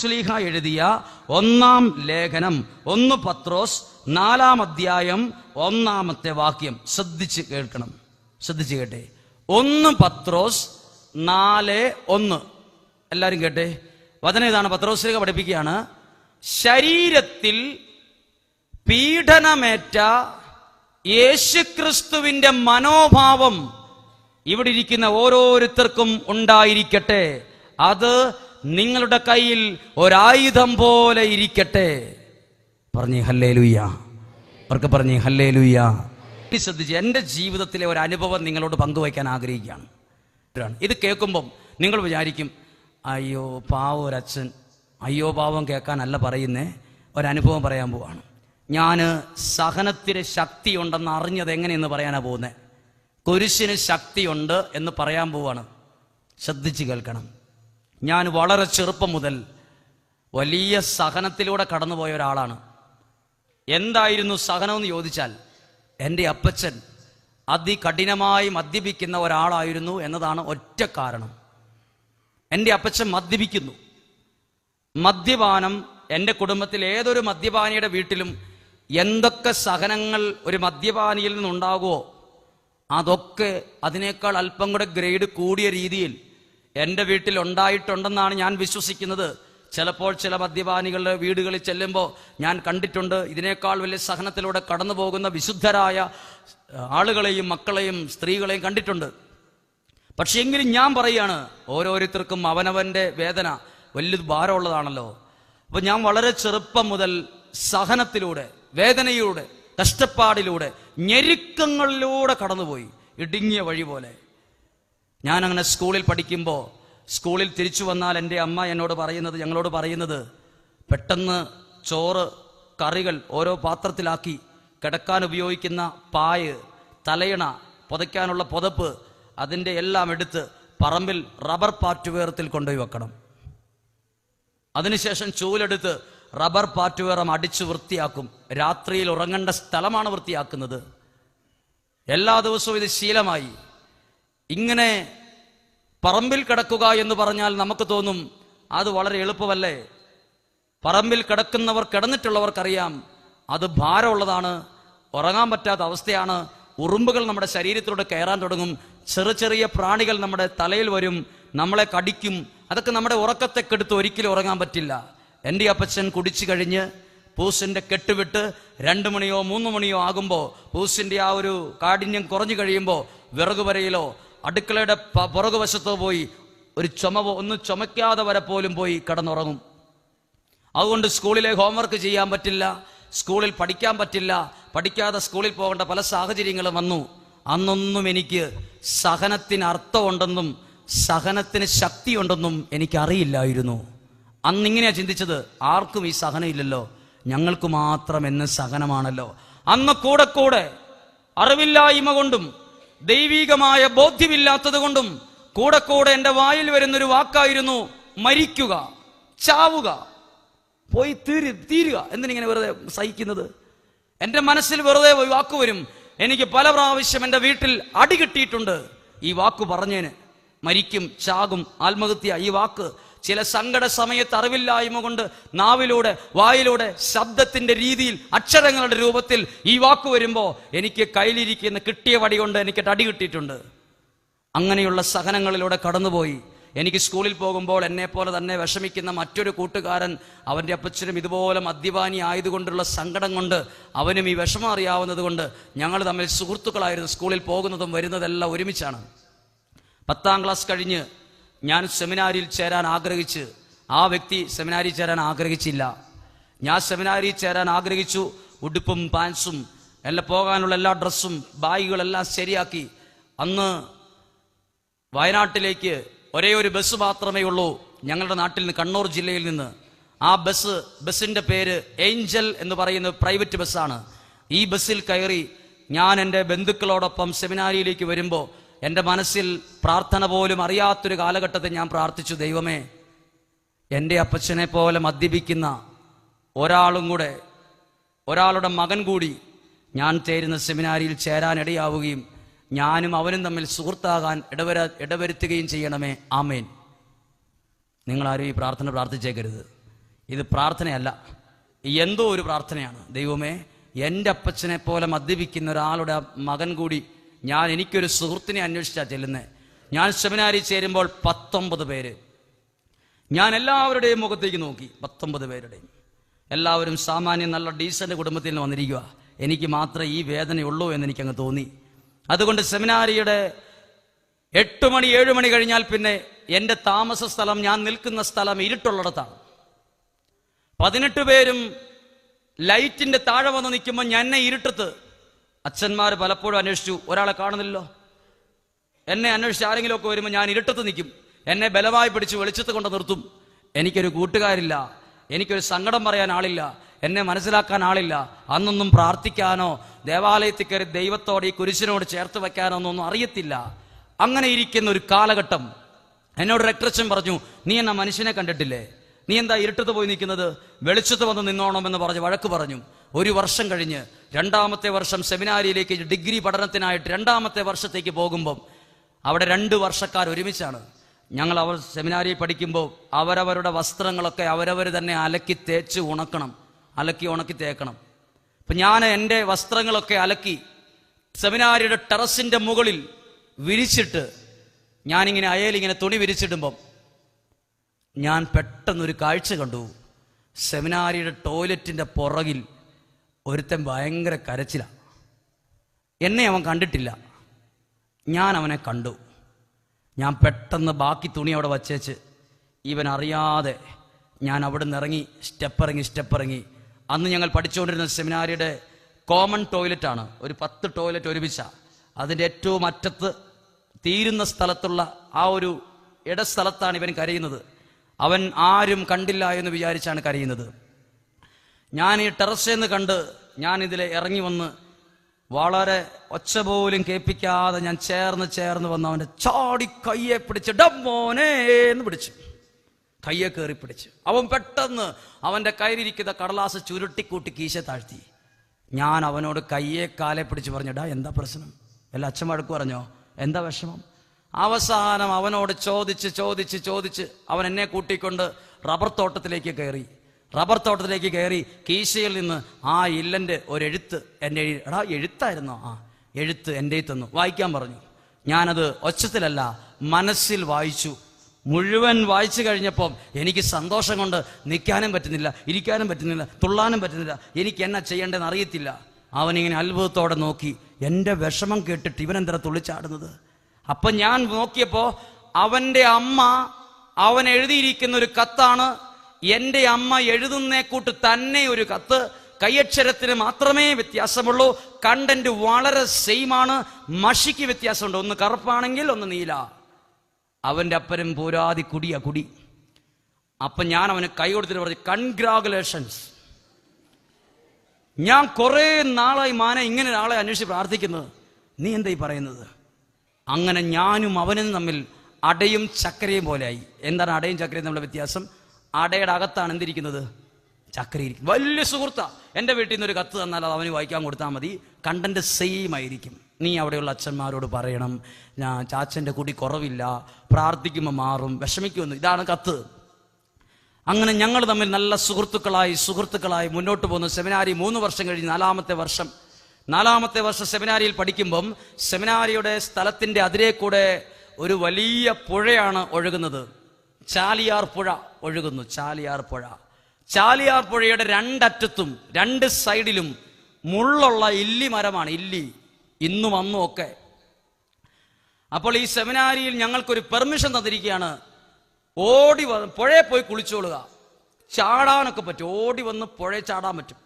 ശ്ലീഹ എഴുതിയ 1-ാം ലേഖനം 1 പത്രോസ് 4-ാം അധ്യായം 1-ാമത്തെ വാക്യം ശ്രദ്ധിച്ച് കേൾക്കണം. ശ്രദ്ധിച്ച് കേട്ടെ. 1 പത്രോസ് 4:1. എല്ലാവരും കേട്ടെ. വചനം ഇതാണ്. പത്രോസ് ശ്ലീഹ പഠിപ്പിക്കുകയാണ്, ശരീരത്തിൽ പീഡനമേറ്റ യേശുക്രിസ്തുവിന്റെ മനോഭാവം ഇവിടെ ഇരിക്കുന്ന ഓരോരുത്തർക്കും ഉണ്ടായിരിക്കട്ടെ. അത് നിങ്ങളുടെ കയ്യിൽ ഒരായുധം പോലെ ഇരിക്കട്ടെ. പറഞ്ഞേ ഹല്ലേലൂയ. അവർക്ക് പറഞ്ഞേ ഹല്ലേലൂയ. ശ്രദ്ധിച്ച്, എൻ്റെ ജീവിതത്തിലെ ഒരു അനുഭവം നിങ്ങളോട് പങ്കുവയ്ക്കാൻ ആഗ്രഹിക്കുകയാണ്. ഇത് കേൾക്കുമ്പം നിങ്ങൾ വിചാരിക്കും, അയ്യോ പാവം ഒരച്ഛൻ, അയ്യോ പാവം കേൾക്കാനല്ല പറയുന്നേ, ഒരനുഭവം പറയാൻ പോവാണ്. ഞാൻ സഹനത്തിന് ശക്തിയുണ്ടെന്ന് അറിഞ്ഞത് എങ്ങനെയെന്ന് പറയാനാണ് പോകുന്നത്. കുരിശിന് ശക്തിയുണ്ട് എന്ന് പറയാൻ പോവാണ്. ശ്രദ്ധിച്ച് കേൾക്കണം. ഞാൻ വളരെ ചെറുപ്പം മുതൽ വലിയ സഹനത്തിലൂടെ കടന്നുപോയ ഒരാളാണ്. എന്തായിരുന്നു സഹനമെന്ന് ചോദിച്ചാൽ, എൻ്റെ അപ്പച്ചൻ അതികഠിനമായി മദ്യപിക്കുന്ന ഒരാളായിരുന്നു എന്നതാണ് ഒറ്റ കാരണം. എൻ്റെ അപ്പച്ചൻ മദ്യപിക്കുന്നു. മദ്യപാനം എൻ്റെ കുടുംബത്തിൽ ഏതൊരു മദ്യപാനിയുടെ വീട്ടിലും എന്തൊക്കെ സഹനങ്ങൾ ഒരു മദ്യപാനിയിൽ നിന്നുണ്ടാകുമോ അതൊക്കെ അതിനേക്കാൾ അല്പം കൂടെ ഗ്രേഡ് കൂടിയ രീതിയിൽ എൻ്റെ വീട്ടിൽ ഉണ്ടായിട്ടുണ്ടെന്നാണ് ഞാൻ വിശ്വസിക്കുന്നത്. ചിലപ്പോൾ ചില മദ്യപാനികളുടെ വീടുകളിൽ ചെല്ലുമ്പോൾ ഞാൻ കണ്ടിട്ടുണ്ട്, ഇതിനേക്കാൾ വലിയ സഹനത്തിലൂടെ കടന്നു പോകുന്ന വിശുദ്ധരായ ആളുകളെയും മക്കളെയും സ്ത്രീകളെയും കണ്ടിട്ടുണ്ട്. പക്ഷെ എങ്കിലും ഞാൻ പറയുകയാണ്, ഓരോരുത്തർക്കും അവനവൻ്റെ വേദന വലിയ ഭാരമുള്ളതാണല്ലോ. അപ്പൊ ഞാൻ വളരെ ചെറുപ്പം മുതൽ സഹനത്തിലൂടെ, വേദനയിലൂടെ, കഷ്ടപ്പാടിലൂടെ, ഞെരുക്കങ്ങളിലൂടെ കടന്നുപോയി, ഇടുങ്ങിയ വഴി പോലെ. ഞാൻ അങ്ങനെ സ്കൂളിൽ പഠിക്കുമ്പോൾ, സ്കൂളിൽ തിരിച്ചു വന്നാൽ എൻ്റെ അമ്മ ഞങ്ങളോട് പറയുന്നത് പെട്ടെന്ന് ചോറ് കറികൾ ഓരോ പാത്രത്തിലാക്കി, കിടക്കാൻ ഉപയോഗിക്കുന്ന പായ്, തലയിണ, പുതയ്ക്കാനുള്ള പുതപ്പ്, അതിൻ്റെ എല്ലാം എടുത്ത് പറമ്പിൽ റബ്ബർ പാറ്റുവേറത്തിൽ കൊണ്ടുപോയി വെക്കണം. അതിനുശേഷം ചൂലെടുത്ത് റബ്ബർ പാറ്റുവേറം അടിച്ചു വൃത്തിയാക്കും. രാത്രിയിൽ ഉറങ്ങേണ്ട സ്ഥലമാണ് വൃത്തിയാക്കുന്നത്. എല്ലാ ദിവസവും ഇത് ശീലമായി. ഇങ്ങനെ പറമ്പിൽ കിടക്കുക എന്ന് പറഞ്ഞാൽ നമുക്ക് തോന്നും അത് വളരെ എളുപ്പമല്ലേ. പറമ്പിൽ കിടക്കുന്നവർ, കിടന്നിട്ടുള്ളവർക്കറിയാം അത് ഭാരമുള്ളതാണ്, ഉറങ്ങാൻ പറ്റാത്ത അവസ്ഥയാണ്. ഉറുമ്പുകൾ നമ്മുടെ ശരീരത്തിലൂടെ കയറാൻ തുടങ്ങും. ചെറിയ പ്രാണികൾ നമ്മുടെ തലയിൽ വരും, നമ്മളെ കടിക്കും. അതൊക്കെ നമ്മുടെ ഉറക്കത്തെ കെടുത്ത് ഒരിക്കലും ഉറങ്ങാൻ പറ്റില്ല. എൻ്റെ അപ്പച്ചൻ കുടിച്ചു കഴിഞ്ഞ് പൂസിൻ്റെ കെട്ടുവിട്ട് 2 മണിയോ 3 മണിയോ ആകുമ്പോൾ, പൂസിൻ്റെ ആ ഒരു കാഠിന്യം കുറഞ്ഞു കഴിയുമ്പോൾ വിറകുവരയിലോ അടുക്കളയുടെ പുറകുവശത്തോ പോയി ഒരു ഒന്നും ചുമയ്ക്കാതെ വരെ പോലും പോയി കിടന്നുറങ്ങും. അതുകൊണ്ട് സ്കൂളിലെ ഹോംവർക്ക് ചെയ്യാൻ പറ്റില്ല, സ്കൂളിൽ പഠിക്കാൻ പറ്റില്ല, പഠിക്കാതെ സ്കൂളിൽ പോകേണ്ട പല സാഹചര്യങ്ങളും വന്നു. അന്നൊന്നും എനിക്ക് സഹനത്തിന് അർത്ഥമുണ്ടെന്നും സഹനത്തിന് ശക്തിയുണ്ടെന്നും എനിക്കറിയില്ലായിരുന്നു. അന്നിങ്ങനെയാ ചിന്തിച്ചത്, ആർക്കും ഈ സഹനം ഇല്ലല്ലോ, ഞങ്ങൾക്ക് മാത്രം എന്ന് സഹനമാണല്ലോ. അന്ന് കൂടെ കൂടെ അറിവില്ലായ്മ കൊണ്ടും ദൈവികമായ ബോധ്യമില്ലാത്തത് കൊണ്ടും കൂടെ കൂടെ എൻ്റെ വായിൽ വരുന്നൊരു വാക്കായിരുന്നു മരിക്കുക, ചാവുക, പോയി തീരുക. എന്തിനിങ്ങനെ വെറുതെ സഹിക്കുന്നത്? എൻ്റെ മനസ്സിൽ വെറുതെ വാക്ക് വരും. എനിക്ക് പല പ്രാവശ്യം എൻ്റെ വീട്ടിൽ അടി കിട്ടിയിട്ടുണ്ട് ഈ വാക്ക് പറഞ്ഞേന്. മരിക്കും, ചാകും, ആത്മഹത്യ, ഈ വാക്ക് ചില സങ്കട സമയത്ത് അറിവില്ലായ്മ കൊണ്ട് നാവിലൂടെ, വായിലൂടെ, ശബ്ദത്തിന്റെ രീതിയിൽ, അക്ഷരങ്ങളുടെ രൂപത്തിൽ ഈ വാക്ക് വരുമ്പോൾ എനിക്ക് കയ്യിലിരിക്കുന്ന കിട്ടിയ വടി കൊണ്ട് എനിക്ക് അടി കിട്ടിയിട്ടുണ്ട്. അങ്ങനെയുള്ള സഹനങ്ങളിലൂടെ കടന്നുപോയി. എനിക്ക് സ്കൂളിൽ പോകുമ്പോൾ എന്നെപ്പോലെ തന്നെ വിഷമിക്കുന്ന മറ്റൊരു കൂട്ടുകാരൻ, അവൻ്റെ അപ്പച്ചനും ഇതുപോലെ മദ്യപാനി ആയതുകൊണ്ടുള്ള സങ്കടം കൊണ്ട് അവനും ഈ വിഷമം അറിയാവുന്നത് കൊണ്ട് ഞങ്ങൾ തമ്മിൽ സുഹൃത്തുക്കളായിരുന്നു. സ്കൂളിൽ പോകുന്നതും വരുന്നതെല്ലാം ഒരുമിച്ചാണ്. 10ാം ക്ലാസ് കഴിഞ്ഞ് ഞാൻ സെമിനാരിയിൽ ചേരാൻ ആഗ്രഹിച്ച്, ആ വ്യക്തി സെമിനാരിയിൽ ചേരാൻ ആഗ്രഹിച്ചില്ല. ഞാൻ സെമിനാരിയിൽ ചേരാൻ ആഗ്രഹിച്ചു. ഉടുപ്പും പാൻസും എല്ലാം, പോകാനുള്ള എല്ലാ ഡ്രസ്സും ബാഗുകളെല്ലാം ശരിയാക്കി. അന്ന് വയനാട്ടിലേക്ക് ഒരേ ഒരു ബസ് മാത്രമേ ഉള്ളൂ ഞങ്ങളുടെ നാട്ടിൽ നിന്ന്, കണ്ണൂർ ജില്ലയിൽ നിന്ന്. ആ ബസ്സിന്റെ പേര് ഏഞ്ചൽ എന്ന് പറയുന്ന പ്രൈവറ്റ് ബസ്സാണ്. ഈ ബസ്സിൽ കയറി ഞാൻ എൻ്റെ ബന്ധുക്കളോടൊപ്പം സെമിനാരിയിലേക്ക് വരുമ്പോൾ എൻ്റെ മനസ്സിൽ പ്രാർത്ഥന പോലും അറിയാത്തൊരു കാലഘട്ടത്തിൽ ഞാൻ പ്രാർത്ഥിച്ചു, ദൈവമേ, എൻ്റെ അപ്പച്ചനെ പോലെ മദ്യപിക്കുന്ന ഒരാളുടെ മകൻ കൂടി ഞാൻ ചേരുന്ന സെമിനാരിയിൽ ചേരാനിടയാവുകയും ഞാനും അവനും തമ്മിൽ സുഹൃത്താകാൻ ഇടവരുത്തുകയും ചെയ്യണമേ. ആമേൻ. നിങ്ങളാരും ഈ പ്രാർത്ഥന പ്രാർത്ഥിച്ചേക്കരുത്. ഇത് പ്രാർത്ഥനയല്ല, എന്തോ ഒരു പ്രാർത്ഥനയാണ്. ദൈവമേ, എൻ്റെ അപ്പച്ചനെ പോലെ മദ്യപിക്കുന്ന ഒരാളുടെ മകൻ കൂടി എനിക്കൊരു സുഹൃത്തിനെ അന്വേഷിച്ചാൽ ചെല്ലുന്നേ. ഞാൻ സെമിനാരി ചേരുമ്പോൾ 19 പേര്. ഞാൻ എല്ലാവരുടെയും മുഖത്തേക്ക് നോക്കി, 19 പേരുടെയും. എല്ലാവരും സാമാന്യം നല്ല ഡീസന്റ് കുടുംബത്തിൽ നിന്ന് വന്നിരിക്കുക. എനിക്ക് മാത്രമേ ഈ വേദനയുള്ളൂ എന്ന് എനിക്കങ്ങ് തോന്നി. അതുകൊണ്ട് സെമിനാരിയുടെ 8 മണി 7 മണി കഴിഞ്ഞാൽ പിന്നെ എൻ്റെ താമസ സ്ഥലം, ഞാൻ നിൽക്കുന്ന സ്ഥലം ഇരുട്ടുള്ളിടത്താണ്. 18 പേരും ലൈറ്റിന്റെ താഴെ വന്ന് നിൽക്കുമ്പോൾ എന്നെ ഇരുട്ടത്ത് അച്ഛന്മാർ പലപ്പോഴും അന്വേഷിച്ചു, ഒരാളെ കാണുന്നില്ലല്ലോ. എന്നെ അന്വേഷിച്ച് ആരെങ്കിലും ഒക്കെ വരുമ്പോൾ ഞാൻ ഇരുട്ടത്ത് നിൽക്കും. എന്നെ ബലമായി പിടിച്ച് വെളിച്ചത്ത് കൊണ്ട് നിർത്തും. എനിക്കൊരു കൂട്ടുകാരില്ല, എനിക്കൊരു സങ്കടം പറയാൻ ആളില്ല, എന്നെ മനസ്സിലാക്കാൻ ആളില്ല. അന്നൊന്നും പ്രാർത്ഥിക്കാനോ ദേവാലയത്തിൽ കയറി ദൈവത്തോട് ഈ കുരിശിനോട് ചേർത്ത് വെക്കാനോ ഒന്നും അറിയത്തില്ല. അങ്ങനെ ഇരിക്കുന്ന ഒരു കാലഘട്ടം എന്നോട് രക്തച്ചൻ പറഞ്ഞു, നീ എന്ന മനുഷ്യനെ കണ്ടിട്ടില്ലേ, നീ എന്താ ഇരുട്ടത്ത് പോയി നിൽക്കുന്നത്, വെളിച്ചത്ത് വന്ന് നിന്നോണമെന്ന് പറഞ്ഞ് വഴക്ക് പറഞ്ഞു. 1 വർഷം കഴിഞ്ഞ് 2ാമത്തെ വർഷം സെമിനാരിയിലേക്ക് ഡിഗ്രി പഠനത്തിനായിട്ട് 2ാമത്തെ വർഷത്തേക്ക് പോകുമ്പം അവിടെ 2 വർഷക്കാർ ഒരുമിച്ചാണ്. ഞങ്ങൾ സെമിനാരിയിൽ പഠിക്കുമ്പോൾ അവരവരുടെ വസ്ത്രങ്ങളൊക്കെ അവരവർ തന്നെ അലക്കി തേച്ച് ഉണക്കണം, അലക്കി ഉണക്കി തേക്കണം. അപ്പം ഞാൻ എൻ്റെ വസ്ത്രങ്ങളൊക്കെ അലക്കി സെമിനാരിയുടെ ടെറസിൻ്റെ മുകളിൽ വിരിച്ചിട്ട് ഞാനിങ്ങനെ അയലിങ്ങനെ തുണി വിരിച്ചിടുമ്പം ഞാൻ പെട്ടെന്നൊരു കാഴ്ച കണ്ടു. സെമിനാരിയുടെ ടോയ്ലറ്റിൻ്റെ പുറകിൽ ഒരുത്തൻ ഭയങ്കര കരച്ചിലാണ്. എന്നെ അവൻ കണ്ടിട്ടില്ല, ഞാൻ അവനെ കണ്ടു. ഞാൻ പെട്ടെന്ന് ബാക്കി തുണി അവിടെ വച്ചേച്ച് ഇവൻ അറിയാതെ ഞാൻ അവിടെ നിന്ന് ഇറങ്ങി, സ്റ്റെപ്പിറങ്ങി. അന്ന് ഞങ്ങൾ പഠിച്ചുകൊണ്ടിരുന്ന സെമിനാരിയുടെ കോമൺ ടോയ്ലറ്റാണ്, ഒരു 10 ടോയ്ലറ്റ് ഒരുമിച്ച. അതിൻ്റെ ഏറ്റവും അറ്റത്ത് തീരുന്ന സ്ഥലത്തുള്ള ആ ഒരു ഇടസ്ഥലത്താണ് ഇവൻ കരയുന്നത്. അവൻ ആരും കണ്ടില്ല എന്ന് വിചാരിച്ചാണ് കരയുന്നത്. ഞാൻ ഈ ടെറസിൽ നിന്ന് കണ്ട് ഞാൻ ഇതിൽ ഇറങ്ങി വന്ന് വളരെ ഒച്ച പോലും കേൾപ്പിക്കാതെ ഞാൻ ചേർന്ന് വന്ന് അവൻ്റെ ചാടി കയ്യെ പിടിച്ച് ഡമ്മോനെ എന്ന് പിടിച്ചു, കയ്യെ കയറി പിടിച്ച്. അവൻ പെട്ടെന്ന് അവൻ്റെ കയ്യിലിരിക്കുന്ന കടലാസ് ചുരുട്ടിക്കൂട്ടി കീശ താഴ്ത്തി. ഞാൻ അവനോട് കയ്യെ കാലെ പിടിച്ച് പറഞ്ഞിടാ എന്താ പ്രശ്നം, എല്ലാ അച്ഛൻ വഴക്ക് പറഞ്ഞോ, എന്താ വിഷമം? അവസാനം അവനോട് ചോദിച്ച് അവൻ എന്നെ കൂട്ടിക്കൊണ്ട് റബ്ബർ തോട്ടത്തിലേക്ക് കയറി കീശയിൽ നിന്ന് ആ ഇല്ലൻ്റെ ഒരെഴുത്ത് എന്നെ എഴുത്തായിരുന്നോ, എഴുത്ത് എൻ്റെ തന്നു, വായിക്കാൻ പറഞ്ഞു. ഞാനത് ഒച്ചത്തിലല്ല മനസ്സിൽ വായിച്ചു. മുഴുവൻ വായിച്ചു കഴിഞ്ഞപ്പം എനിക്ക് സന്തോഷം കൊണ്ട് നിൽക്കാനും പറ്റുന്നില്ല, ഇരിക്കാനും പറ്റുന്നില്ല, തുള്ളാനും പറ്റുന്നില്ല. എനിക്ക് എന്നാ ചെയ്യേണ്ടതെന്ന് അറിയത്തില്ല. അവനിങ്ങനെ അത്ഭുതത്തോടെ നോക്കി. എൻ്റെ വിഷമം കേട്ടിട്ട് ഇവനെന്താ തുള്ളിച്ചാടുന്നത്? അപ്പം ഞാൻ നോക്കിയപ്പോൾ അവൻ്റെ അമ്മ അവൻ എഴുതിയിരിക്കുന്ന ഒരു കത്താണ്. എൻ്റെ അമ്മ എഴുതുന്നേ കൂട്ട് തന്നെ ഒരു കത്ത്. കൈയക്ഷരത്തിന് മാത്രമേ വ്യത്യാസമുള്ളൂ, കണ്ടന്റ് വളരെ സെയിമാണ്. മഷിക്ക് വ്യത്യാസമുണ്ട്, ഒന്ന് കറുപ്പാണെങ്കിൽ ഒന്ന് നീല. അവൻ്റെ അപ്പനും പോരാതി കുടി. അപ്പം ഞാൻ അവന് കൈ കൊടുത്തിട്ട് പറഞ്ഞു, കൺഗ്രാജുലേഷൻസ്. ഞാൻ കുറേ നാളായി മാനെ ഇങ്ങനെ ഒരാളെ അന്വേഷിച്ച് പ്രാർത്ഥിക്കുന്നത്, നീ എന്താ ഈ പറയുന്നത്? അങ്ങനെ ഞാനും അവനും തമ്മിൽ അടയും ചക്കരയും പോലെയായി. എന്താണ് അടയും ചക്കരയും തമ്മിലുള്ള വ്യത്യാസം? അടയുടെ അകത്താണ് എന്തിരിക്കുന്നത്? ചക്കര ഇരിക്കും. വലിയ സുഹൃത്താ. എൻ്റെ വീട്ടിൽ നിന്നൊരു കത്ത് തന്നാൽ അത് അവന് വായിക്കാൻ കൊടുത്താൽ മതി, കണ്ടന്റ് സെയിം ആയിരിക്കും. നീ അവിടെയുള്ള അച്ഛന്മാരോട് പറയണം, ഞാൻ ചാച്ചൻ്റെ കുടി കുറവില്ല, പ്രാർത്ഥിക്കുമ്പോൾ മാറും, വിഷമിക്കുമെന്ന്. ഇതാണ് കത്ത്. അങ്ങനെ ഞങ്ങൾ തമ്മിൽ നല്ല സുഹൃത്തുക്കളായി മുന്നോട്ട് പോകുന്നു. സെമിനാരി 3 വർഷം കഴിഞ്ഞ് 4ാമത്തെ വർഷം സെമിനാരിയിൽ പഠിക്കുമ്പം സെമിനാരിയുടെ സ്ഥലത്തിൻ്റെ അതിരെ കൂടെ ഒരു വലിയ പുഴയാണ് ഒഴുകുന്നത്. ചാലിയാർ പുഴ ഒഴുകുന്നു. ചാലിയാർ പുഴയുടെ 2 അറ്റത്തും 2 സൈഡിലും മുള്ളുള്ള ഇല്ലി മരമാണ്. ഇല്ലി ഇന്നും അന്നും ഒക്കെ. അപ്പോൾ ഈ സെമിനാരിയിൽ ഞങ്ങൾക്കൊരു പെർമിഷൻ തന്നിരിക്കുകയാണ്, ഓടി വന്ന് പുഴയിൽ പോയി കുളിച്ചോളുക, ചാടാനൊക്കെ പറ്റും, ഓടി വന്ന് പുഴയിൽ ചാടാൻ പറ്റും.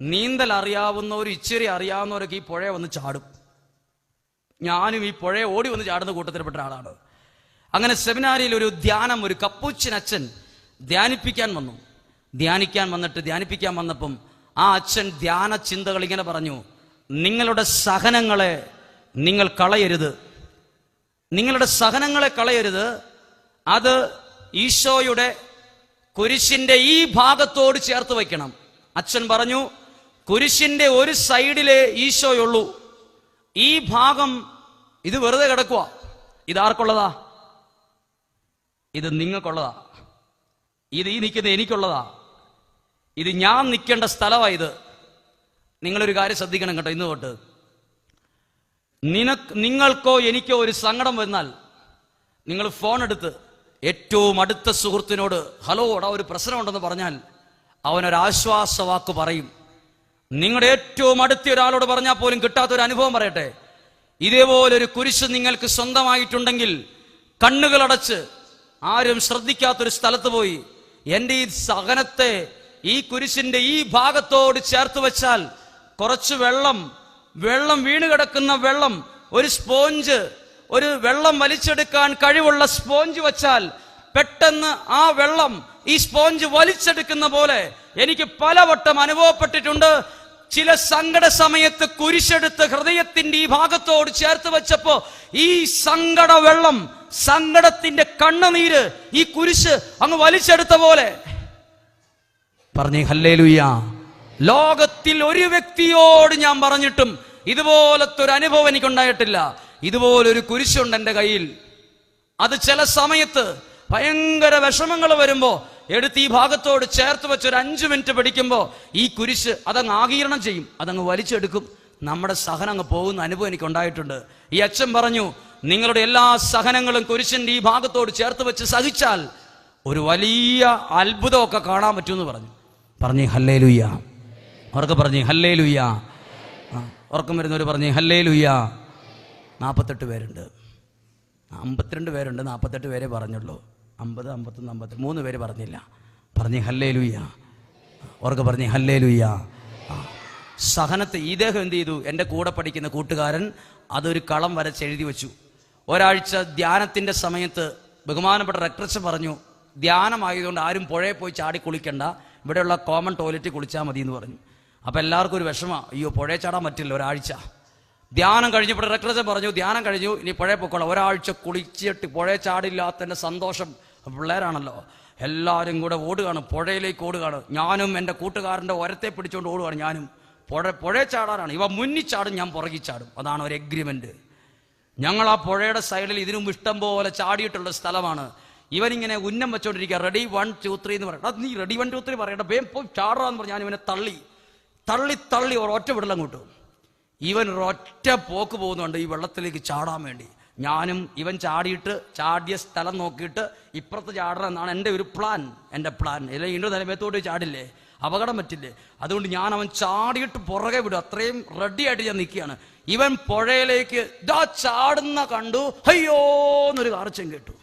നീന്തൽ അറിയാവുന്നവരും ഇച്ചിരി അറിയാവുന്നവരൊക്കെ ഈ പുഴയെ വന്ന് ചാടും. ഞാനും ഈ പുഴയെ ഓടി വന്ന് ചാടുന്ന കൂട്ടത്തിൽപ്പെട്ട ആളാണ്. അങ്ങനെ സെമിനാരിയിൽ ഒരു ധ്യാനം, ഒരു കപ്പൂച്ചിൻ അച്ഛൻ ധ്യാനിപ്പിക്കാൻ വന്നപ്പം ആ അച്ഛൻ ധ്യാന ചിന്തകൾ ഇങ്ങനെ പറഞ്ഞു, നിങ്ങളുടെ സഹനങ്ങളെ നിങ്ങൾ കളയരുത്, അത് ഈശോയുടെ കുരിശിന്റെ ഈ ഭാഗത്തോട് ചേർത്ത് വയ്ക്കണം. അച്ഛൻ പറഞ്ഞു, കുരിശിന്റെ ഒരു സൈഡിലെ ഈശോയുള്ളൂ, ഈ ഭാഗം ഇത് വെറുതെ കിടക്കുക. ഇതാർക്കുള്ളതാ? ഇത് നിങ്ങൾക്കുള്ളതാ. ഇത് ഈ നിൽക്കുന്നത് എനിക്കുള്ളതാ. ഇത് ഞാൻ നിൽക്കേണ്ട സ്ഥലമായത്. നിങ്ങളൊരു കാര്യം ശ്രദ്ധിക്കണം കേട്ടോ. ഇന്ന് തൊട്ട് നിങ്ങൾക്കോ എനിക്കോ ഒരു സങ്കടം വന്നാൽ നിങ്ങൾ ഫോൺ എടുത്ത് ഏറ്റവും അടുത്ത സുഹൃത്തിനോട് ഹലോ എടാ ഒരു പ്രശ്നമുണ്ടെന്ന് പറഞ്ഞാൽ അവനൊരാശ്വാസ വാക്ക് പറയും. നിങ്ങളുടെ ഏറ്റവും അടുത്ത ഒരാളോട് പറഞ്ഞാൽ പോലും കിട്ടാത്തൊരു അനുഭവം പറയട്ടെ. ഇതേപോലൊരു കുരിശ് നിങ്ങൾക്ക് സ്വന്തമായിട്ടുണ്ടെങ്കിൽ കണ്ണുകളടച്ച് ആരും ശ്രദ്ധിക്കാത്തൊരു സ്ഥലത്ത് പോയി എൻ്റെ ഈ സഹനത്തെ ഈ കുരിശിന്റെ ഈ ഭാഗത്തോട് ചേർത്ത് വെച്ചാൽ കുറച്ച് വെള്ളം വീണ് കിടക്കുന്ന വെള്ളം, ഒരു സ്പോഞ്ച്, ഒരു വെള്ളം വലിച്ചെടുക്കാൻ കഴിവുള്ള സ്പോഞ്ച് വെച്ചാൽ പെട്ടെന്ന് ആ വെള്ളം ഈ സ്പോഞ്ച് വലിച്ചെടുക്കുന്ന പോലെ എനിക്ക് പലവട്ടം അനുഭവപ്പെട്ടിട്ടുണ്ട്. ചില സങ്കട സമയത്ത് കുരിശെടുത്ത് ഹൃദയത്തിന്റെ ഈ ഭാഗത്തോട് ചേർത്ത് വെച്ചപ്പോ ഈ സങ്കട വെള്ളം, സങ്കടത്തിന്റെ കണ്ണുനീര് ഈ കുരിശ് അങ്ങ് വലിച്ചെടുത്ത പോലെ. പറഞ്ഞേ ഹല്ലേലൂയ. ലോകത്തിൽ ഒരു വ്യക്തിയോട് ഞാൻ പറഞ്ഞിട്ടും ഇതുപോലത്തെ ഒരു അനുഭവം എനിക്കുണ്ടായിട്ടില്ല. ഇതുപോലൊരു കുരിശുണ്ട് എൻ്റെ കയ്യിൽ. അത് ചില സമയത്ത് ഭയങ്കര വിഷമങ്ങൾ വരുമ്പോ എടുത്ത് ഈ ഭാഗത്തോട് ചേർത്ത് വെച്ച് ഒരു 5 മിനിറ്റ് പിടിക്കുമ്പോ ഈ കുരിശ് അതങ്ങ് ആഗീരണം ചെയ്യും, അതങ്ങ് വലിച്ചെടുക്കും. നമ്മുടെ സഹനം അങ്ങ് പോകുന്ന അനുഭവം എനിക്കുണ്ടായിട്ടുണ്ട്. ഈ അച്ഛൻ പറഞ്ഞു, നിങ്ങളുടെ എല്ലാ സഹനങ്ങളും കുരിശിന്റെ ഈ ഭാഗത്തോട് ചേർത്ത് വെച്ച് സഹിച്ചാൽ ഒരു വലിയ അത്ഭുതമൊക്കെ കാണാൻ പറ്റുമെന്ന് പറഞ്ഞു. പറഞ്ഞേ ഹല്ലേലൂയ. അവർക്ക് പറഞ്ഞേ ഹല്ലേലൂയ. ഉറക്കം വരുന്നവർ പറഞ്ഞേ ഹല്ലേലൂയ. 48 പേരുണ്ട്, 52 പേരുണ്ട്, 48 പേരെ പറഞ്ഞുള്ളൂ. 50, 51, 53 പേര് പറഞ്ഞില്ല. പറഞ്ഞേ ഹല്ലേലൂയ. അവർക്ക് പറഞ്ഞേ ഹല്ലേലൂയ. സഹനത്തെ ഇദ്ദേഹം എന്ത് ചെയ്തു? എൻ്റെ കൂടെ പഠിക്കുന്ന കൂട്ടുകാരൻ അതൊരു കളം വരച്ച് എഴുതി വെച്ചു. ഒരാഴ്ച ധ്യാനത്തിന്റെ സമയത്ത് ബഹുമാനപ്പെട്ട റെക്ടറച്ച് പറഞ്ഞു, ധ്യാനമായതുകൊണ്ട് ആരും പുഴയിൽ പോയി ചാടി കുളിക്കണ്ട, ഇവിടെയുള്ള കോമൺ ടോയ്ലറ്റിൽ കുളിച്ചാൽ മതി എന്ന് പറഞ്ഞു. അപ്പം എല്ലാവർക്കും ഒരു വിഷമം, അയ്യോ പുഴയിൽ ചാടാൻ പറ്റില്ല ഒരാഴ്ച. ധ്യാനം കഴിഞ്ഞപ്പോൾ റെക്ടറച്ച് പറഞ്ഞു, ധ്യാനം കഴിഞ്ഞു, ഇനി പുഴയിൽ പോയിക്കോളാം. ഒരാഴ്ച കുളിച്ചിട്ട് പുഴയിൽ ചാടില്ലാത്തതിൻ്റെ സന്തോഷം. പിള്ളേരാണല്ലോ, എല്ലാവരും കൂടെ ഓടുകയാണ്, പുഴയിലേക്ക് ഓടുകയാണ്. ഞാനും എൻ്റെ കൂട്ടുകാരൻ്റെ ഒരത്തെ പിടിച്ചുകൊണ്ട് ഓടുകയാണ്. ഞാനും പുഴയിൽ ചാടാനാണ്, ഇവ മുന്നിൽ ചാടും, ഞാൻ പുറകിൽ ചാടും. അതാണ് ഒരു എഗ്രിമെന്റ്. ഞങ്ങൾ ആ പുഴയുടെ സൈഡിൽ ഇതിനും ഇഷ്ടം പോലെ ചാടിയിട്ടുള്ള സ്ഥലമാണ്. ഇവനിങ്ങനെ ഉന്നം വെച്ചോണ്ടിരിക്കുക, റെഡി 1 2 3 എന്ന് പറയണം. നീ റെഡി 1 2 3 പറയണ്ട, വേം പോയി ചാടാന്ന് പറഞ്ഞു. ഞാൻ ഇവനെ തള്ളി ഒരൊറ്റ വിടലം കൂട്ടും. ഇവൻ ഒരൊറ്റ പോക്ക് പോകുന്നുണ്ട് ഈ വെള്ളത്തിലേക്ക് ചാടാൻ വേണ്ടി. ഞാനും ഇവൻ ചാടിയ സ്ഥലം നോക്കിയിട്ട് ഇപ്പുറത്ത് ചാടണം എന്നാണ് എൻ്റെ ഒരു പ്ലാൻ. അല്ലെങ്കിൽ എൻ്റെ നിലമേത്തോട്ട് ചാടില്ലേ, അപകടം പറ്റില്ലേ. അതുകൊണ്ട് ഞാൻ അവൻ ചാടിയിട്ട് പുറകെ വിടും, അത്രയും റെഡി ആയിട്ട് ഞാൻ നിൽക്കുകയാണ്. ഇവൻ പുഴയിലേക്ക് ഇതാ ചാടുന്ന കണ്ടു, അയ്യോ എന്നൊരു കാർച്ചം കേട്ടു.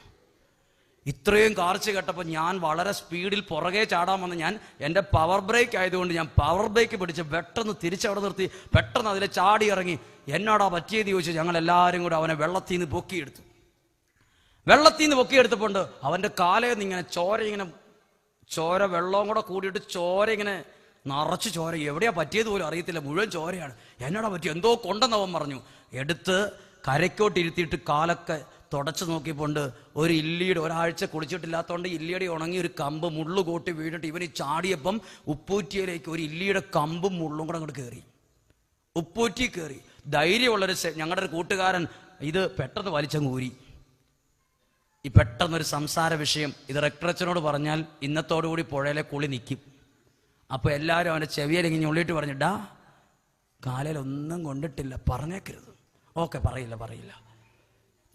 ഇത്രയും കാർച്ച കേട്ടപ്പോൾ ഞാൻ വളരെ സ്പീഡിൽ പുറകെ ചാടാൻ വന്ന് ഞാൻ എൻ്റെ പവർ ബ്രേക്ക് ആയതുകൊണ്ട് ഞാൻ പവർ ബ്രേക്ക് പിടിച്ച് പെട്ടെന്ന് തിരിച്ചവിടെ നിർത്തി, പെട്ടെന്ന് അതിലെ ചാടി ഇറങ്ങി. എന്നോടാ പറ്റിയത് ചോദിച്ചു. ഞങ്ങൾ എല്ലാവരും കൂടെ അവനെ വെള്ളത്തിൽ നിന്ന് പൊക്കിയെടുത്തു. പൊക്കിയെടുത്തപ്പോൾ അവൻ്റെ കാലയിൽ നിന്ന് ഇങ്ങനെ ചോര വെള്ളവും കൂടെ കൂടിയിട്ട് ചോര ഇങ്ങനെ നിറച്ച് ചോര. എവിടെയാ പറ്റിയത് പോലും അറിയത്തില്ല, മുഴുവൻ ചോരയാണ്. എന്നോടാ പറ്റി എന്തോ കൊണ്ടെന്നവൻ പറഞ്ഞു. എടുത്ത് കരയ്ക്കോട്ടിരുത്തിയിട്ട് കാലൊക്കെ തുടച്ച് നോക്കിയപ്പോണ്ട് ഒരു ഇല്ലിയുടെ, ഒരാഴ്ച കുളിച്ചിട്ടില്ലാത്തതുകൊണ്ട് ഇല്ലിയുടെ ഉണങ്ങി ഒരു കമ്പ് മുള്ളു കൂട്ടി വീണിട്ട് ഇവന് ചാടിയപ്പം ഉപ്പൂറ്റിയിലേക്ക് ഒരു ഇല്ലിയുടെ കമ്പും മുള്ളും കൂടെ അങ്ങോട്ട് കയറി. ഉപ്പൂറ്റി കയറി. ധൈര്യമുള്ളൊരു ഞങ്ങളുടെ ഒരു കൂട്ടുകാരൻ ഇത് പെട്ടെന്ന് വലിച്ചങ്ങ് ഊരി. ഈ പെട്ടെന്നൊരു സംസാര വിഷയം ഇത് റെക്ടറച്ചനോട് പറഞ്ഞാൽ ഇന്നത്തോടുകൂടി പുഴയിലെ കുളി നിൽക്കും. അപ്പോൾ എല്ലാവരും അവൻ്റെ ചെവിയിലിങ്ങനെ ഉള്ളിട്ട് പറഞ്ഞു, ഡാ കാലയിലൊന്നും കൊണ്ടിട്ടില്ല, പറഞ്ഞേക്കരുത്. ഓക്കെ, പറയില്ല.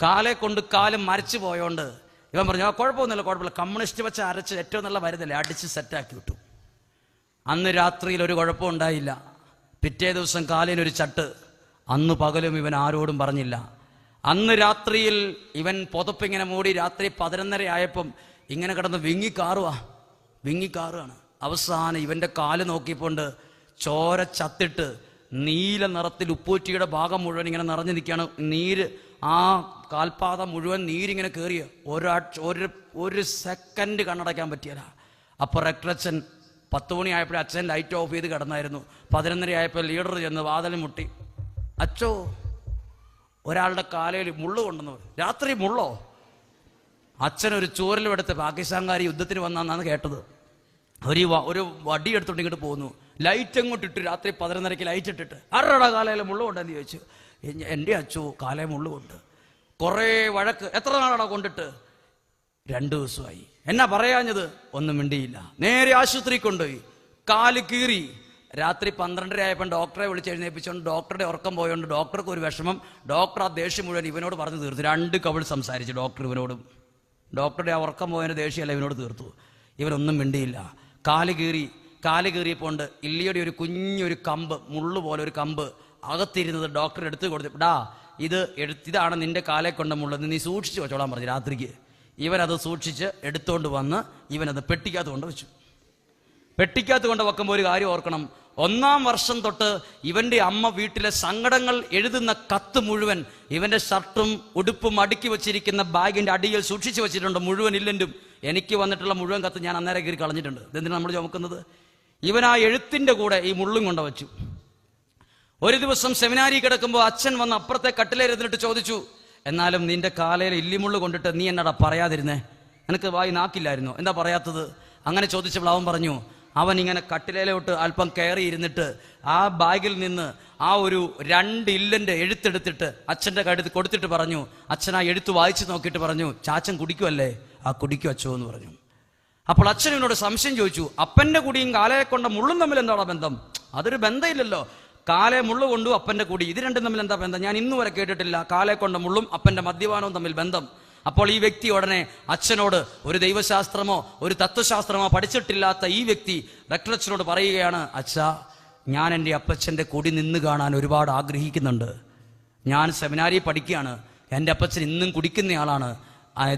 കാലെ കൊണ്ട് കാലും മരച്ചു പോയോണ്ട് ഇവൻ പറഞ്ഞു, കുഴപ്പമൊന്നുമില്ല, കമ്മ്യൂണിസ്റ്റ് വെച്ച് അരച്ച് ഏറ്റവും നല്ല മരുന്നല്ലേ, അടിച്ച് സെറ്റാക്കി വിട്ടു. അന്ന് രാത്രിയിൽ ഒരു കുഴപ്പം ഉണ്ടായില്ല. പിറ്റേ ദിവസം കാലിനൊരു ചട്ട്. അന്ന് പകലും ഇവൻ ആരോടും പറഞ്ഞില്ല. അന്ന് രാത്രിയിൽ ഇവൻ പുതപ്പിങ്ങനെ മൂടി രാത്രി 11:30 ആയപ്പം ഇങ്ങനെ കിടന്ന് വിങ്ങിക്കാറുകയാണ്. അവസാനം ഇവൻ്റെ കാല് നോക്കിയപ്പോണ്ട് ചോര ചത്തിട്ട് നീല നിറത്തിൽ ഉപ്പൂറ്റിയുടെ ഭാഗം മുഴുവൻ ഇങ്ങനെ നിറഞ്ഞു നിൽക്കുകയാണ്. നീര്, ആ കാൽപാദം മുഴുവൻ നീരിങ്ങനെ കയറിയ ഒരു സെക്കൻഡ് കണ്ണടയ്ക്കാൻ പറ്റിയല്ല. അപ്പോൾ റെക്ടറച്ചൻ 10 മണി ആയപ്പോഴേ അച്ഛൻ ലൈറ്റ് ഓഫ് ചെയ്ത് കിടന്നായിരുന്നു. 11:30 ആയപ്പോൾ ലീഡർ ചെന്ന് വാതിൽ മുട്ടി, അച്ചോ ഒരാളുടെ കാലയിൽ മുള്ളു കൊണ്ടെന്ന് പറയും. രാത്രി മുള്ളോ? അച്ഛനൊരു ചൂരലുമെടുത്ത് പാകിസ്ഥാൻകാർ യുദ്ധത്തിന് വന്നാന്നാണ് കേട്ടത്. ഒരു വടി എടുത്തോണ്ട് ഇങ്ങോട്ട് പോകുന്നു. ലൈറ്റ് അങ്ങോട്ട് ഇട്ട്, രാത്രി 11:30 ലൈറ്റ് ഇട്ടിട്ട്, ആരുടെ കാലയിൽ മുള്ളു കൊണ്ടെന്ന് ചോദിച്ചു. എൻ്റെ അച്ചോ കാലേ മുള്ളുകൊണ്ട്. കുറേ വഴക്ക്. എത്ര നാളാണോ കൊണ്ടിട്ട്? 2 ദിവസമായി. എന്നാ പറയാഞ്ഞത്? ഒന്നും മിണ്ടിയില്ല. നേരെ ആശുപത്രി കൊണ്ടുപോയി. കാല് കീറി. രാത്രി 12:30 ആയപ്പോൾ ഡോക്ടറെ വിളിച്ച് എഴുന്നേൽപ്പിച്ചുകൊണ്ട് ഡോക്ടറുടെ ഉറക്കം പോയോണ്ട് ഡോക്ടർക്ക് ഒരു വിഷമം. ഡോക്ടർ ആ ദേഷ്യം മുഴുവൻ ഇവനോട് പറഞ്ഞു തീർത്തു. 2 കവിൾ സംസാരിച്ചു ഡോക്ടർ ഇവനോടും. ഡോക്ടറുടെ ആ ഉറക്കം പോയതിൻ്റെ ദേഷ്യമല്ല ഇവനോട് തീർത്തു. ഇവനൊന്നും മിണ്ടിയില്ല. കാല് കീറിയപ്പോൾ ഇല്ലിയുടെ ഒരു കുഞ്ഞൊരു കമ്പ്, മുള്ളു പോലെ ഒരു കമ്പ് അകത്തിരുന്നത് ഡോക്ടർ എടുത്ത് കൊടുത്തു. ഇതാണ് നിന്റെ കാലെ കൊണ്ട മുള്ളത്, നീ സൂക്ഷിച്ച് വെച്ചോളാൻ പറഞ്ഞു രാത്രിക്ക്. ഇവനത് സൂക്ഷിച്ച് എടുത്തുകൊണ്ട് വന്ന് ഇവനത് പെട്ടിക്കകത്ത് കൊണ്ട് വെച്ചു. പെട്ടിക്കകത്ത് കൊണ്ട് വെക്കുമ്പോൾ ഒരു കാര്യം ഓർക്കണം, 1-ാം വർഷം തൊട്ട് ഇവന്റെ അമ്മ വീട്ടിലെ സങ്കടങ്ങൾ എഴുതുന്ന കത്ത് മുഴുവൻ ഇവന്റെ ഷർട്ടും ഉടുപ്പും അടുക്കി വെച്ചിരിക്കുന്ന ബാഗിന്റെ അടിയിൽ സൂക്ഷിച്ചു വെച്ചിട്ടുണ്ട്. മുഴുവൻ ഇല്ലെങ്കിലും എനിക്ക് വന്നിട്ടുള്ള മുഴുവൻ കത്ത് ഞാൻ അന്നേരം കീറി കളഞ്ഞിട്ടുണ്ട്. ഇതെന്തിനാണ് നമ്മൾ ചുമക്കുന്നത്? ഇവൻ ആ എഴുത്തിന്റെ കൂടെ ഈ മുള്ളും കൊണ്ട് വെച്ചു. ഒരു ദിവസം സെമിനാരി കിടക്കുമ്പോൾ അച്ഛൻ വന്ന് അപ്പുറത്തെ കട്ടിലേരുന്നിട്ട് ചോദിച്ചു, എന്നാലും നിന്റെ കാലയിൽ ഇല്ലിമുള്ളു കൊണ്ടിട്ട് നീ എന്നടാ പറയാതിരുന്നേ? നിനക്ക് വായി നാക്കില്ലായിരുന്നോ? എന്താ പറയാത്തത്? അങ്ങനെ ചോദിച്ചപ്പോൾ അവൻ പറഞ്ഞു, അവൻ ഇങ്ങനെ കട്ടിലേലോട്ട് അല്പം കയറി ഇരുന്നിട്ട് ആ ബാഗിൽ നിന്ന് ആ ഒരു 2 ഇല്ലന്റെ എഴുത്തെടുത്തിട്ട് അച്ഛൻ്റെ കഴുത്ത് കൊടുത്തിട്ട് പറഞ്ഞു, അച്ഛൻ ആ എഴുത്ത് വായിച്ചു നോക്കിയിട്ട് പറഞ്ഞു, ചാച്ചൻ കുടിക്കുമല്ലേ? ആ കുടിക്കും അച്ഛോ എന്ന് പറഞ്ഞു. അപ്പോൾ അച്ഛൻ എന്നോട് സംശയം ചോദിച്ചു, അപ്പന്റെ കുടിയും കാലയെ കൊണ്ട മുള്ളും തമ്മിൽ എന്താണ് ബന്ധം? അതൊരു ബന്ധമില്ലല്ലോ. കാലെ മുള്ളു കൊണ്ടു അപ്പന്റെ കുടി, ഇത് രണ്ടും തമ്മിൽ എന്താ ബന്ധം? ഞാൻ ഇന്നു വരെ കേട്ടിട്ടില്ല കാലെ കൊണ്ട മുള്ളും അപ്പന്റെ മദ്യപാനവും തമ്മിൽ ബന്ധം. അപ്പോൾ ഈ വ്യക്തി ഉടനെ അച്ഛനോട്, ഒരു ദൈവശാസ്ത്രമോ ഒരു തത്വശാസ്ത്രമോ പഠിച്ചിട്ടില്ലാത്ത ഈ വ്യക്തി റെക്ടറച്ചനോട് പറയുകയാണ്, അച്ഛാ, ഞാൻ എൻ്റെ അപ്പച്ചൻ്റെ കുടി നിന്ന് കാണാൻ ഒരുപാട് ആഗ്രഹിക്കുന്നുണ്ട്. ഞാൻ സെമിനാരി പഠിക്കുകയാണ്, എൻ്റെ അപ്പച്ചൻ ഇന്നും കുടിക്കുന്നയാളാണ്.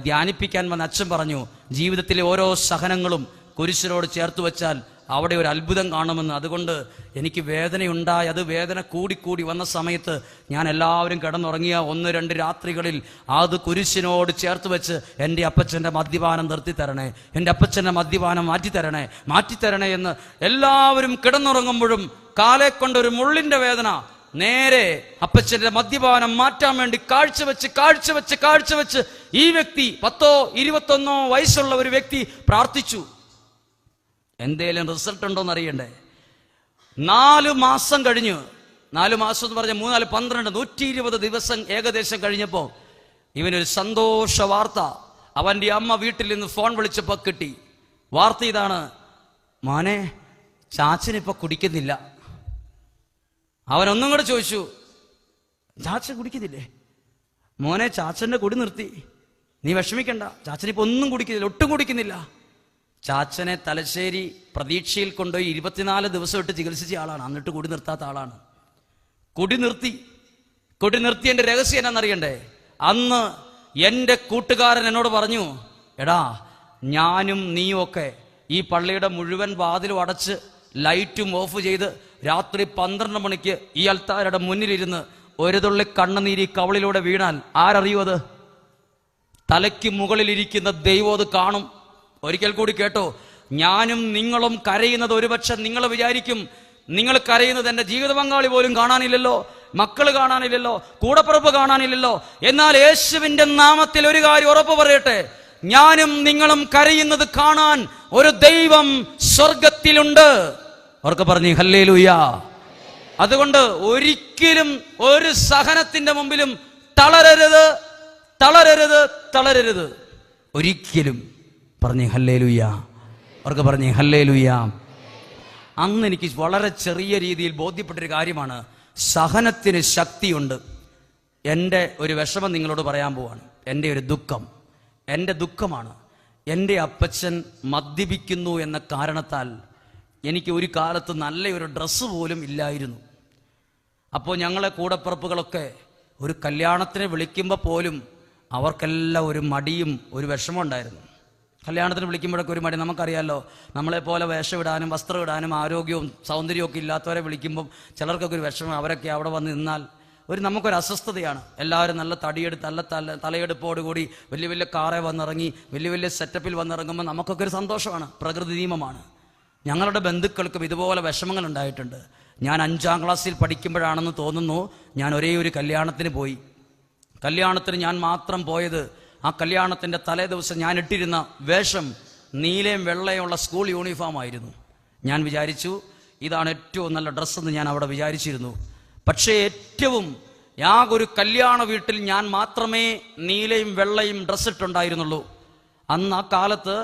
ധ്യാനിപ്പിക്കാൻ വന്ന അച്ഛൻ പറഞ്ഞു, ജീവിതത്തിലെ ഓരോ സഹനങ്ങളും കുരിശിനോട് ചേർത്ത് വെച്ചാൽ അവിടെ ഒരു അത്ഭുതം കാണുമെന്ന്. അതുകൊണ്ട് എനിക്ക് വേദനയുണ്ടായി. അത് വേദന കൂടിക്കൂടി വന്ന സമയത്ത് ഞാൻ എല്ലാവരും കിടന്നുറങ്ങിയ 1-2 രാത്രികളിൽ അത് കുരിശിനോട് ചേർത്ത് വെച്ച് എൻ്റെ അപ്പച്ചൻ്റെ മദ്യപാനം നിർത്തിത്തരണേ, എൻ്റെ അപ്പച്ചൻ്റെ മദ്യപാനം മാറ്റിത്തരണേ എന്ന് എല്ലാവരും കിടന്നുറങ്ങുമ്പോഴും കാലെ കൊണ്ടൊരു മുള്ളിൻ്റെ വേദന നേരെ അപ്പച്ചന്റെ മദ്യപാനം മാറ്റാൻ വേണ്ടി കാഴ്ചവെച്ച് ഈ വ്യക്തി 10-21 വയസ്സുള്ള ഒരു വ്യക്തി പ്രാർത്ഥിച്ചു. എന്തേലും റിസൾട്ട് ഉണ്ടോന്ന് അറിയണ്ടേ? 4 മാസം കഴിഞ്ഞു. 4 മാസം എന്ന് പറഞ്ഞ 3, 4, 12, 120 ദിവസം ഏകദേശം കഴിഞ്ഞപ്പോ ഇവനൊരു സന്തോഷ വാർത്ത അവന്റെ അമ്മ വീട്ടിൽ നിന്ന് ഫോൺ വിളിച്ചപ്പോ കിട്ടി. വാർത്ത ഇതാണ്, മോനെ, ചാച്ചനിപ്പോ കുടിക്കുന്നില്ല. അവനൊന്നും കൂടെ ചോദിച്ചു, ചാച്ചൻ കുടിക്കുന്നില്ലേ? മോനെ, ചാച്ചന്റെ കുടി നിർത്തി, നീ വിഷമിക്കണ്ട, ചാച്ചനിപ്പോ ഒന്നും കുടിക്കുന്നില്ല, ഒട്ടും കുടിക്കുന്നില്ല. ചാച്ചനെ തലശ്ശേരി പ്രതീക്ഷയിൽ കൊണ്ടുപോയി 24 ദിവസം ഇട്ട് ചികിത്സിച്ച ആളാണ്, എന്നിട്ട് കുടി നിർത്താത്ത ആളാണ്. കുടി നിർത്തിയതിന്റെ രഹസ്യം എന്നാന്നറിയണ്ടേ? അന്ന് എൻ്റെ കൂട്ടുകാരൻ എന്നോട് പറഞ്ഞു, എടാ, ഞാനും നീയും ഒക്കെ ഈ പള്ളിയുടെ മുഴുവൻ വാതിലും അടച്ച് ലൈറ്റും ഓഫ് ചെയ്ത് രാത്രി 12 മണിക്ക് ഈ അൽത്താരയുടെ മുന്നിലിരുന്ന് ഒരു തുള്ളി കണ്ണുനീരി കവളിലൂടെ വീണാൽ ആരറിയും? അത് തലയ്ക്ക് മുകളിലിരിക്കുന്ന ദൈവം അത് കാണും. ഒരിക്കൽ കൂടി കേട്ടോ, ഞാനും നിങ്ങളും കരയുന്നത് ഒരുപക്ഷെ നിങ്ങൾ വിചാരിക്കും, നിങ്ങൾ കരയുന്നത് എൻ്റെ ജീവിത പങ്കാളി പോലും കാണാനില്ലല്ലോ, മക്കൾ കാണാനില്ലല്ലോ, കൂടപ്പിറപ്പ് കാണാനില്ലല്ലോ. എന്നാൽ യേശുവിന്റെ നാമത്തിൽ ഒരു കാര്യം ഉറപ്പ് പറയട്ടെ, ഞാനും നിങ്ങളും കരയുന്നത് കാണാൻ ഒരു ദൈവം സ്വർഗത്തിലുണ്ട്. അവർക്ക് പറഞ്ഞു ഹല്ലേലൂയ. അതുകൊണ്ട് ഒരിക്കലും ഒരു സഹനത്തിന്റെ മുമ്പിലും തളരരുത്. ഒരിക്കലും പറഞ്ഞു ഹല്ലേലൂയ. അവർക്ക് പറഞ്ഞു ഹല്ലേലൂയ. അന്ന് എനിക്ക് വളരെ ചെറിയ രീതിയിൽ ബോധ്യപ്പെട്ടൊരു കാര്യമാണ്, സഹനത്തിന് ശക്തിയുണ്ട്. എൻ്റെ ഒരു വിഷമം നിങ്ങളോട് പറയാൻ പോവാണ്. എൻ്റെ ദുഃഖമാണ്. എൻ്റെ അപ്പച്ചൻ മദ്യപിക്കുന്നു എന്ന കാരണത്താൽ എനിക്ക് ഒരു കാലത്ത് നല്ലൊരു ഡ്രസ്സ് പോലും ഇല്ലായിരുന്നു. അപ്പോൾ ഞങ്ങളെ കൂടപ്പിറപ്പുകളൊക്കെ ഒരു കല്യാണത്തിന് വിളിക്കുമ്പോൾ പോലും അവർക്കെല്ലാം ഒരു മടിയും ഒരു വിഷമം ഉണ്ടായിരുന്നു. കല്യാണത്തിന് വിളിക്കുമ്പോഴൊക്കെ ഒരു മടി. നമുക്കറിയാമല്ലോ, നമ്മളെപ്പോലെ വേഷം ഇടാനും വസ്ത്രം ഇടാനും ആരോഗ്യവും സൗന്ദര്യവും ഒക്കെ ഇല്ലാത്തവരെ വിളിക്കുമ്പം ചിലർക്കൊക്കെ ഒരു വിഷമം. അവരൊക്കെ അവിടെ വന്ന് നിന്നാൽ നമുക്കൊരു അസ്വസ്ഥതയാണ്. എല്ലാവരും നല്ല തലയെടുപ്പോടുകൂടി വലിയ വലിയ കാറെ വന്നിറങ്ങി വലിയ വലിയ സെറ്റപ്പിൽ വന്നിറങ്ങുമ്പോൾ നമുക്കൊക്കെ ഒരു സന്തോഷമാണ്, പ്രകൃതി നിയമമാണ്. ഞങ്ങളുടെ ബന്ധുക്കൾക്കും ഇതുപോലെ വിഷമങ്ങൾ ഉണ്ടായിട്ടുണ്ട്. ഞാൻ 5-ാം ക്ലാസ്സിൽ പഠിക്കുമ്പോഴാണെന്ന് തോന്നുന്നു, ഞാൻ ഒരേ ഒരു കല്യാണത്തിന് പോയി. കല്യാണത്തിന് ഞാൻ മാത്രം പോയത്, ആ കല്യാണത്തിൻ്റെ തലേ ദിവസം ഞാൻ ഇട്ടിരുന്ന വേഷം നീലയും വെള്ളയുമുള്ള സ്കൂൾ യൂണിഫോം ആയിരുന്നു. ഞാൻ വിചാരിച്ചു ഇതാണ് ഏറ്റവും നല്ല ഡ്രസ്സെന്ന് ഞാൻ അവിടെ വിചാരിച്ചിരുന്നു. പക്ഷേ ഒരു കല്യാണ വീട്ടിൽ ഞാൻ മാത്രമേ നീലയും വെള്ളയും ഡ്രസ്സ് ഇട്ടുണ്ടായിരുന്നുള്ളൂ. അന്ന് ആ കാലത്ത്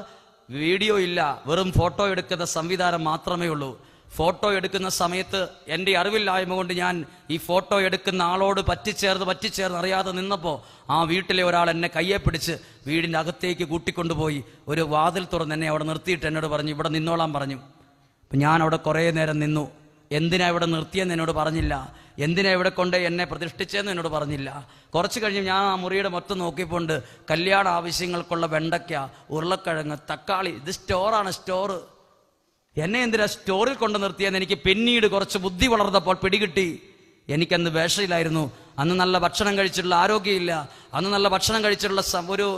വീഡിയോ ഇല്ല, വെറും ഫോട്ടോ എടുക്കുന്ന സംവിധാനം മാത്രമേ ഉള്ളൂ. ഫോട്ടോ എടുക്കുന്ന സമയത്ത് എൻ്റെ അറിവില്ലായ്മ കൊണ്ട് ഞാൻ ഈ ഫോട്ടോ എടുക്കുന്ന ആളോട് പറ്റിച്ചേർന്ന് അറിയാതെ നിന്നപ്പോൾ ആ വീട്ടിലെ ഒരാൾ എന്നെ കയ്യെ പിടിച്ച് വീടിൻ്റെ അകത്തേക്ക് കൂട്ടിക്കൊണ്ടുപോയി ഒരു വാതിൽ തുറന്ന് എന്നെ അവിടെ നിർത്തിയിട്ട് എന്നോട് പറഞ്ഞു, ഇവിടെ നിന്നോളാൻ പറഞ്ഞു. അപ്പം ഞാൻ അവിടെ കുറേ നേരം നിന്നു. എന്തിനാ ഇവിടെ നിർത്തിയെന്ന് എന്നോട് പറഞ്ഞില്ല, എന്തിനാ ഇവിടെ കൊണ്ട് എന്നെ പ്രതിഷ്ഠിച്ചതെന്ന് എന്നോട് പറഞ്ഞില്ല. കുറച്ച് കഴിഞ്ഞ് ഞാൻ ആ മുറിയുടെ മൊത്തം നോക്കിയപ്പോണ്ട് കല്യാണ ആവശ്യങ്ങൾക്കുള്ള വെണ്ടയ്ക്ക, ഉരുളക്കിഴങ്ങ്, തക്കാളി. ഇത് സ്റ്റോറാണ്, സ്റ്റോർ. എന്നെ എന്തിനാ സ്റ്റോറിൽ കൊണ്ട് നിർത്തിയെന്ന് എനിക്ക് പിന്നീട് കുറച്ച് ബുദ്ധി വളർന്നപ്പോൾ പിടികിട്ടി. എനിക്കന്ന് വേഷയിലായിരുന്നു, അന്ന് നല്ല ഭക്ഷണം കഴിച്ചിട്ടുള്ള ആരോഗ്യമില്ല, അന്ന് നല്ല ഭക്ഷണം കഴിച്ചിട്ടുള്ള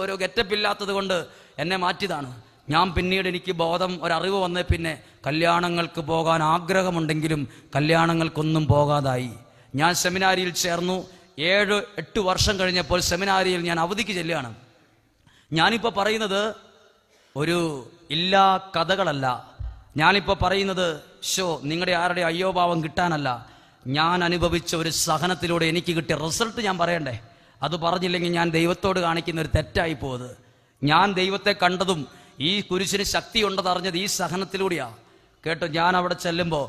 ഒരു ഗെറ്റപ്പ് ഇല്ലാത്തത് കൊണ്ട് എന്നെ മാറ്റിയതാണ്. ഞാൻ പിന്നീട് എനിക്ക് ബോധം ഒരറിവ് വന്നേ പിന്നെ കല്യാണങ്ങൾക്ക് പോകാൻ ആഗ്രഹമുണ്ടെങ്കിലും കല്യാണങ്ങൾക്കൊന്നും പോകാതായി. ഞാൻ സെമിനാരിയിൽ ചേർന്നു. 7-8 വർഷം കഴിഞ്ഞപ്പോൾ സെമിനാരിയിൽ ഞാൻ അവധിക്ക് ചെല്ലുകയാണ്. ഞാനിപ്പോൾ പറയുന്നത് ഒരു ഇല്ലാ കഥകളല്ല. ഞാനിപ്പോൾ പറയുന്നത് നിങ്ങളുടെ ആരുടെ അയ്യോഭാവം കിട്ടാനല്ല. ഞാൻ അനുഭവിച്ച ഒരു സഹനത്തിലൂടെ എനിക്ക് കിട്ടിയ റിസൾട്ട് ഞാൻ പറയണ്ടേ? അത് പറഞ്ഞില്ലെങ്കിൽ ഞാൻ ദൈവത്തോട് കാണിക്കുന്ന ഒരു തെറ്റായി പോയത്. ഞാൻ ദൈവത്തെ കണ്ടതും ഈ കുരിശിന് ശക്തി ഉണ്ടെന്ന് അറിഞ്ഞത് ഈ സഹനത്തിലൂടെയാ. കേട്ടോ, ഞാൻ അവിടെ ചെല്ലുമ്പോൾ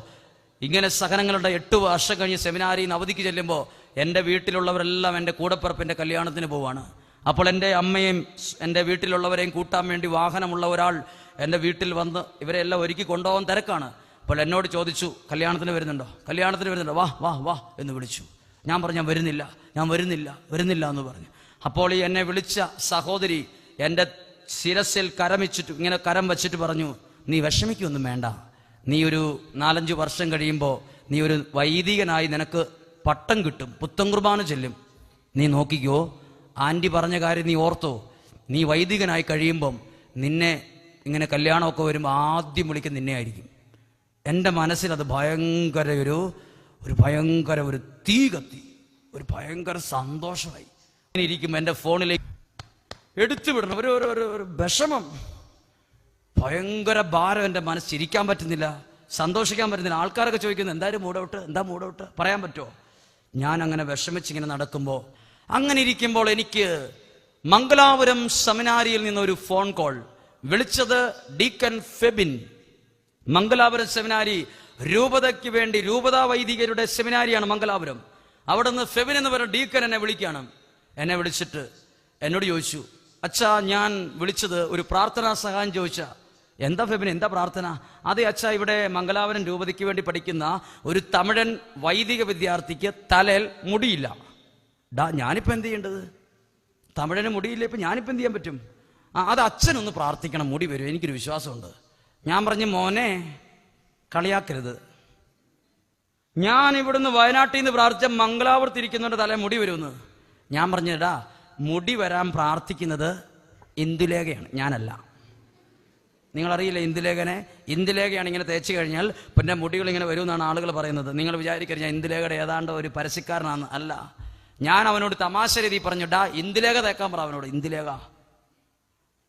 ഇങ്ങനെ സഹനങ്ങളുടെ 8 വർഷം കഴിഞ്ഞ് സെമിനാരിയിൽ നിന്ന് അവധിക്ക് ചെല്ലുമ്പോൾ എൻ്റെ വീട്ടിലുള്ളവരെല്ലാം എൻ്റെ കൂടപ്പിറപ്പിൻ്റെ കല്യാണത്തിന് പോവാണ്. അപ്പോൾ എൻ്റെ അമ്മയും എൻ്റെ വീട്ടിലുള്ളവരെയും കൂട്ടാൻ വേണ്ടി വാഹനമുള്ള ഒരാൾ എൻ്റെ വീട്ടിൽ വന്ന് ഇവരെല്ലാം ഒരുക്കി കൊണ്ടുപോകാൻ തിരക്കാണ്. അപ്പോൾ എന്നോട് ചോദിച്ചു, കല്യാണത്തിന് വരുന്നുണ്ടോ? വാ വാ വാ എന്ന് വിളിച്ചു. ഞാൻ പറഞ്ഞു, ഞാൻ വരുന്നില്ല എന്ന് പറഞ്ഞു. അപ്പോൾ ഈ എന്നെ വിളിച്ച സഹോദരി എൻ്റെ ശിരസിൽ കരം വെച്ചിട്ട് പറഞ്ഞു, നീ വിഷമിക്കൊന്നും വേണ്ട, നീ ഒരു 4-5 വർഷം കഴിയുമ്പോൾ നീ ഒരു വൈദികനായി നിനക്ക് പട്ടം കിട്ടും, പുത്തൻ കുർബാന ചെല്ലും. നീ നോക്കിക്കോ, ആൻറ്റി പറഞ്ഞ കാര്യം നീ ഓർത്തോ, നീ വൈദികനായി കഴിയുമ്പം നിന്നെ ഇങ്ങനെ കല്യാണമൊക്കെ വരുമ്പോൾ ആദ്യം വിളിക്കുന്ന നിന്നെ ആയിരിക്കും. എൻ്റെ മനസ്സിൽ അത് ഭയങ്കര ഒരു തീ കത്തി, ഒരു ഭയങ്കര സന്തോഷമായി. ഇരിക്കും എൻ്റെ ഫോണിലേക്ക് എടുത്തു വിടണം, ഒരു വിഷമം, ഭയങ്കര ഭാരം എൻ്റെ മനസ്സിരിക്കാൻ പറ്റുന്നില്ല, സന്തോഷിക്കാൻ പറ്റുന്നില്ല. ആൾക്കാരൊക്കെ ചോദിക്കുന്നു, എന്താ മൂടൗട്ട് പറയാൻ പറ്റുമോ? ഞാൻ അങ്ങനെ വിഷമിച്ചിങ്ങനെ നടക്കുമ്പോൾ, അങ്ങനെ ഇരിക്കുമ്പോൾ എനിക്ക് മംഗലാപുരം സെമിനാരിയിൽ നിന്നൊരു ഫോൺ കോൾ. വിളിച്ചത് ഡീക്കൻ ഫെബിൻ. മംഗലാപുരം സെമിനാരി രൂപതയ്ക്ക് വേണ്ടി, രൂപതാ വൈദികരുടെ സെമിനാരിയാണ് മംഗലാപുരം. അവിടെ നിന്ന് ഫെബിൻ എന്ന് പറയുന്ന ഡീക്കൻ എന്നെ വിളിക്കുകയാണ്. എന്നെ വിളിച്ചിട്ട് എന്നോട് ചോദിച്ചു, അച്ഛാ ഞാൻ വിളിച്ചത് ഒരു പ്രാർത്ഥനാ സഹായം ചോദിച്ചാ. എന്താ ഫെബിൻ, എന്താ പ്രാർത്ഥന? അതെ അച്ഛാ, ഇവിടെ മംഗലാപുരം രൂപതയ്ക്ക് വേണ്ടി പഠിക്കുന്ന ഒരു തമിഴൻ വൈദിക വിദ്യാർത്ഥിക്ക് തലയിൽ മുടിയില്ല. ഞാനിപ്പോൾ എന്ത് ചെയ്യേണ്ടത്? തമിഴന് മുടിയില്ല, ഇപ്പം ഞാനിപ്പോൾ എന്ത് ചെയ്യാൻ പറ്റും? അത് അച്ഛനൊന്ന് പ്രാർത്ഥിക്കണം, മുടി വരും, എനിക്കൊരു വിശ്വാസമുണ്ട്. ഞാൻ പറഞ്ഞു, മോനെ കളിയാക്കരുത്, ഞാൻ ഇവിടുന്ന് വയനാട്ടിൽ നിന്ന് പ്രാർത്ഥിച്ച മംഗലാപുരത്തിരിക്കുന്നവരുടെ തല മുടി വരുമെന്ന്. ഞാൻ പറഞ്ഞടാ, മുടി വരാൻ പ്രാർത്ഥിക്കുന്നത് ഇന്ദുലേഖയാണ്, ഞാനല്ല. നിങ്ങളറിയില്ല ഇന്ദുലേഖനെ? ഇന്ദുലേഖയാണ് ഇങ്ങനെ തേച്ച് കഴിഞ്ഞാൽ പിന്നെ മുടികൾ ഇങ്ങനെ വരുമെന്നാണ് ആളുകൾ പറയുന്നത്. നിങ്ങൾ വിചാരിക്കരുത് ഞാൻ ഇന്ദുലേഖയുടെ ഏതാണ്ട് ഒരു പരസ്യക്കാരനാണ്, അല്ല. ഞാൻ അവനോട് തമാശ രീതി പറഞ്ഞു, ഇന്ദുലേഖ തേക്കാൻ പറ അവനോട്. ഇന്ദുലേഖ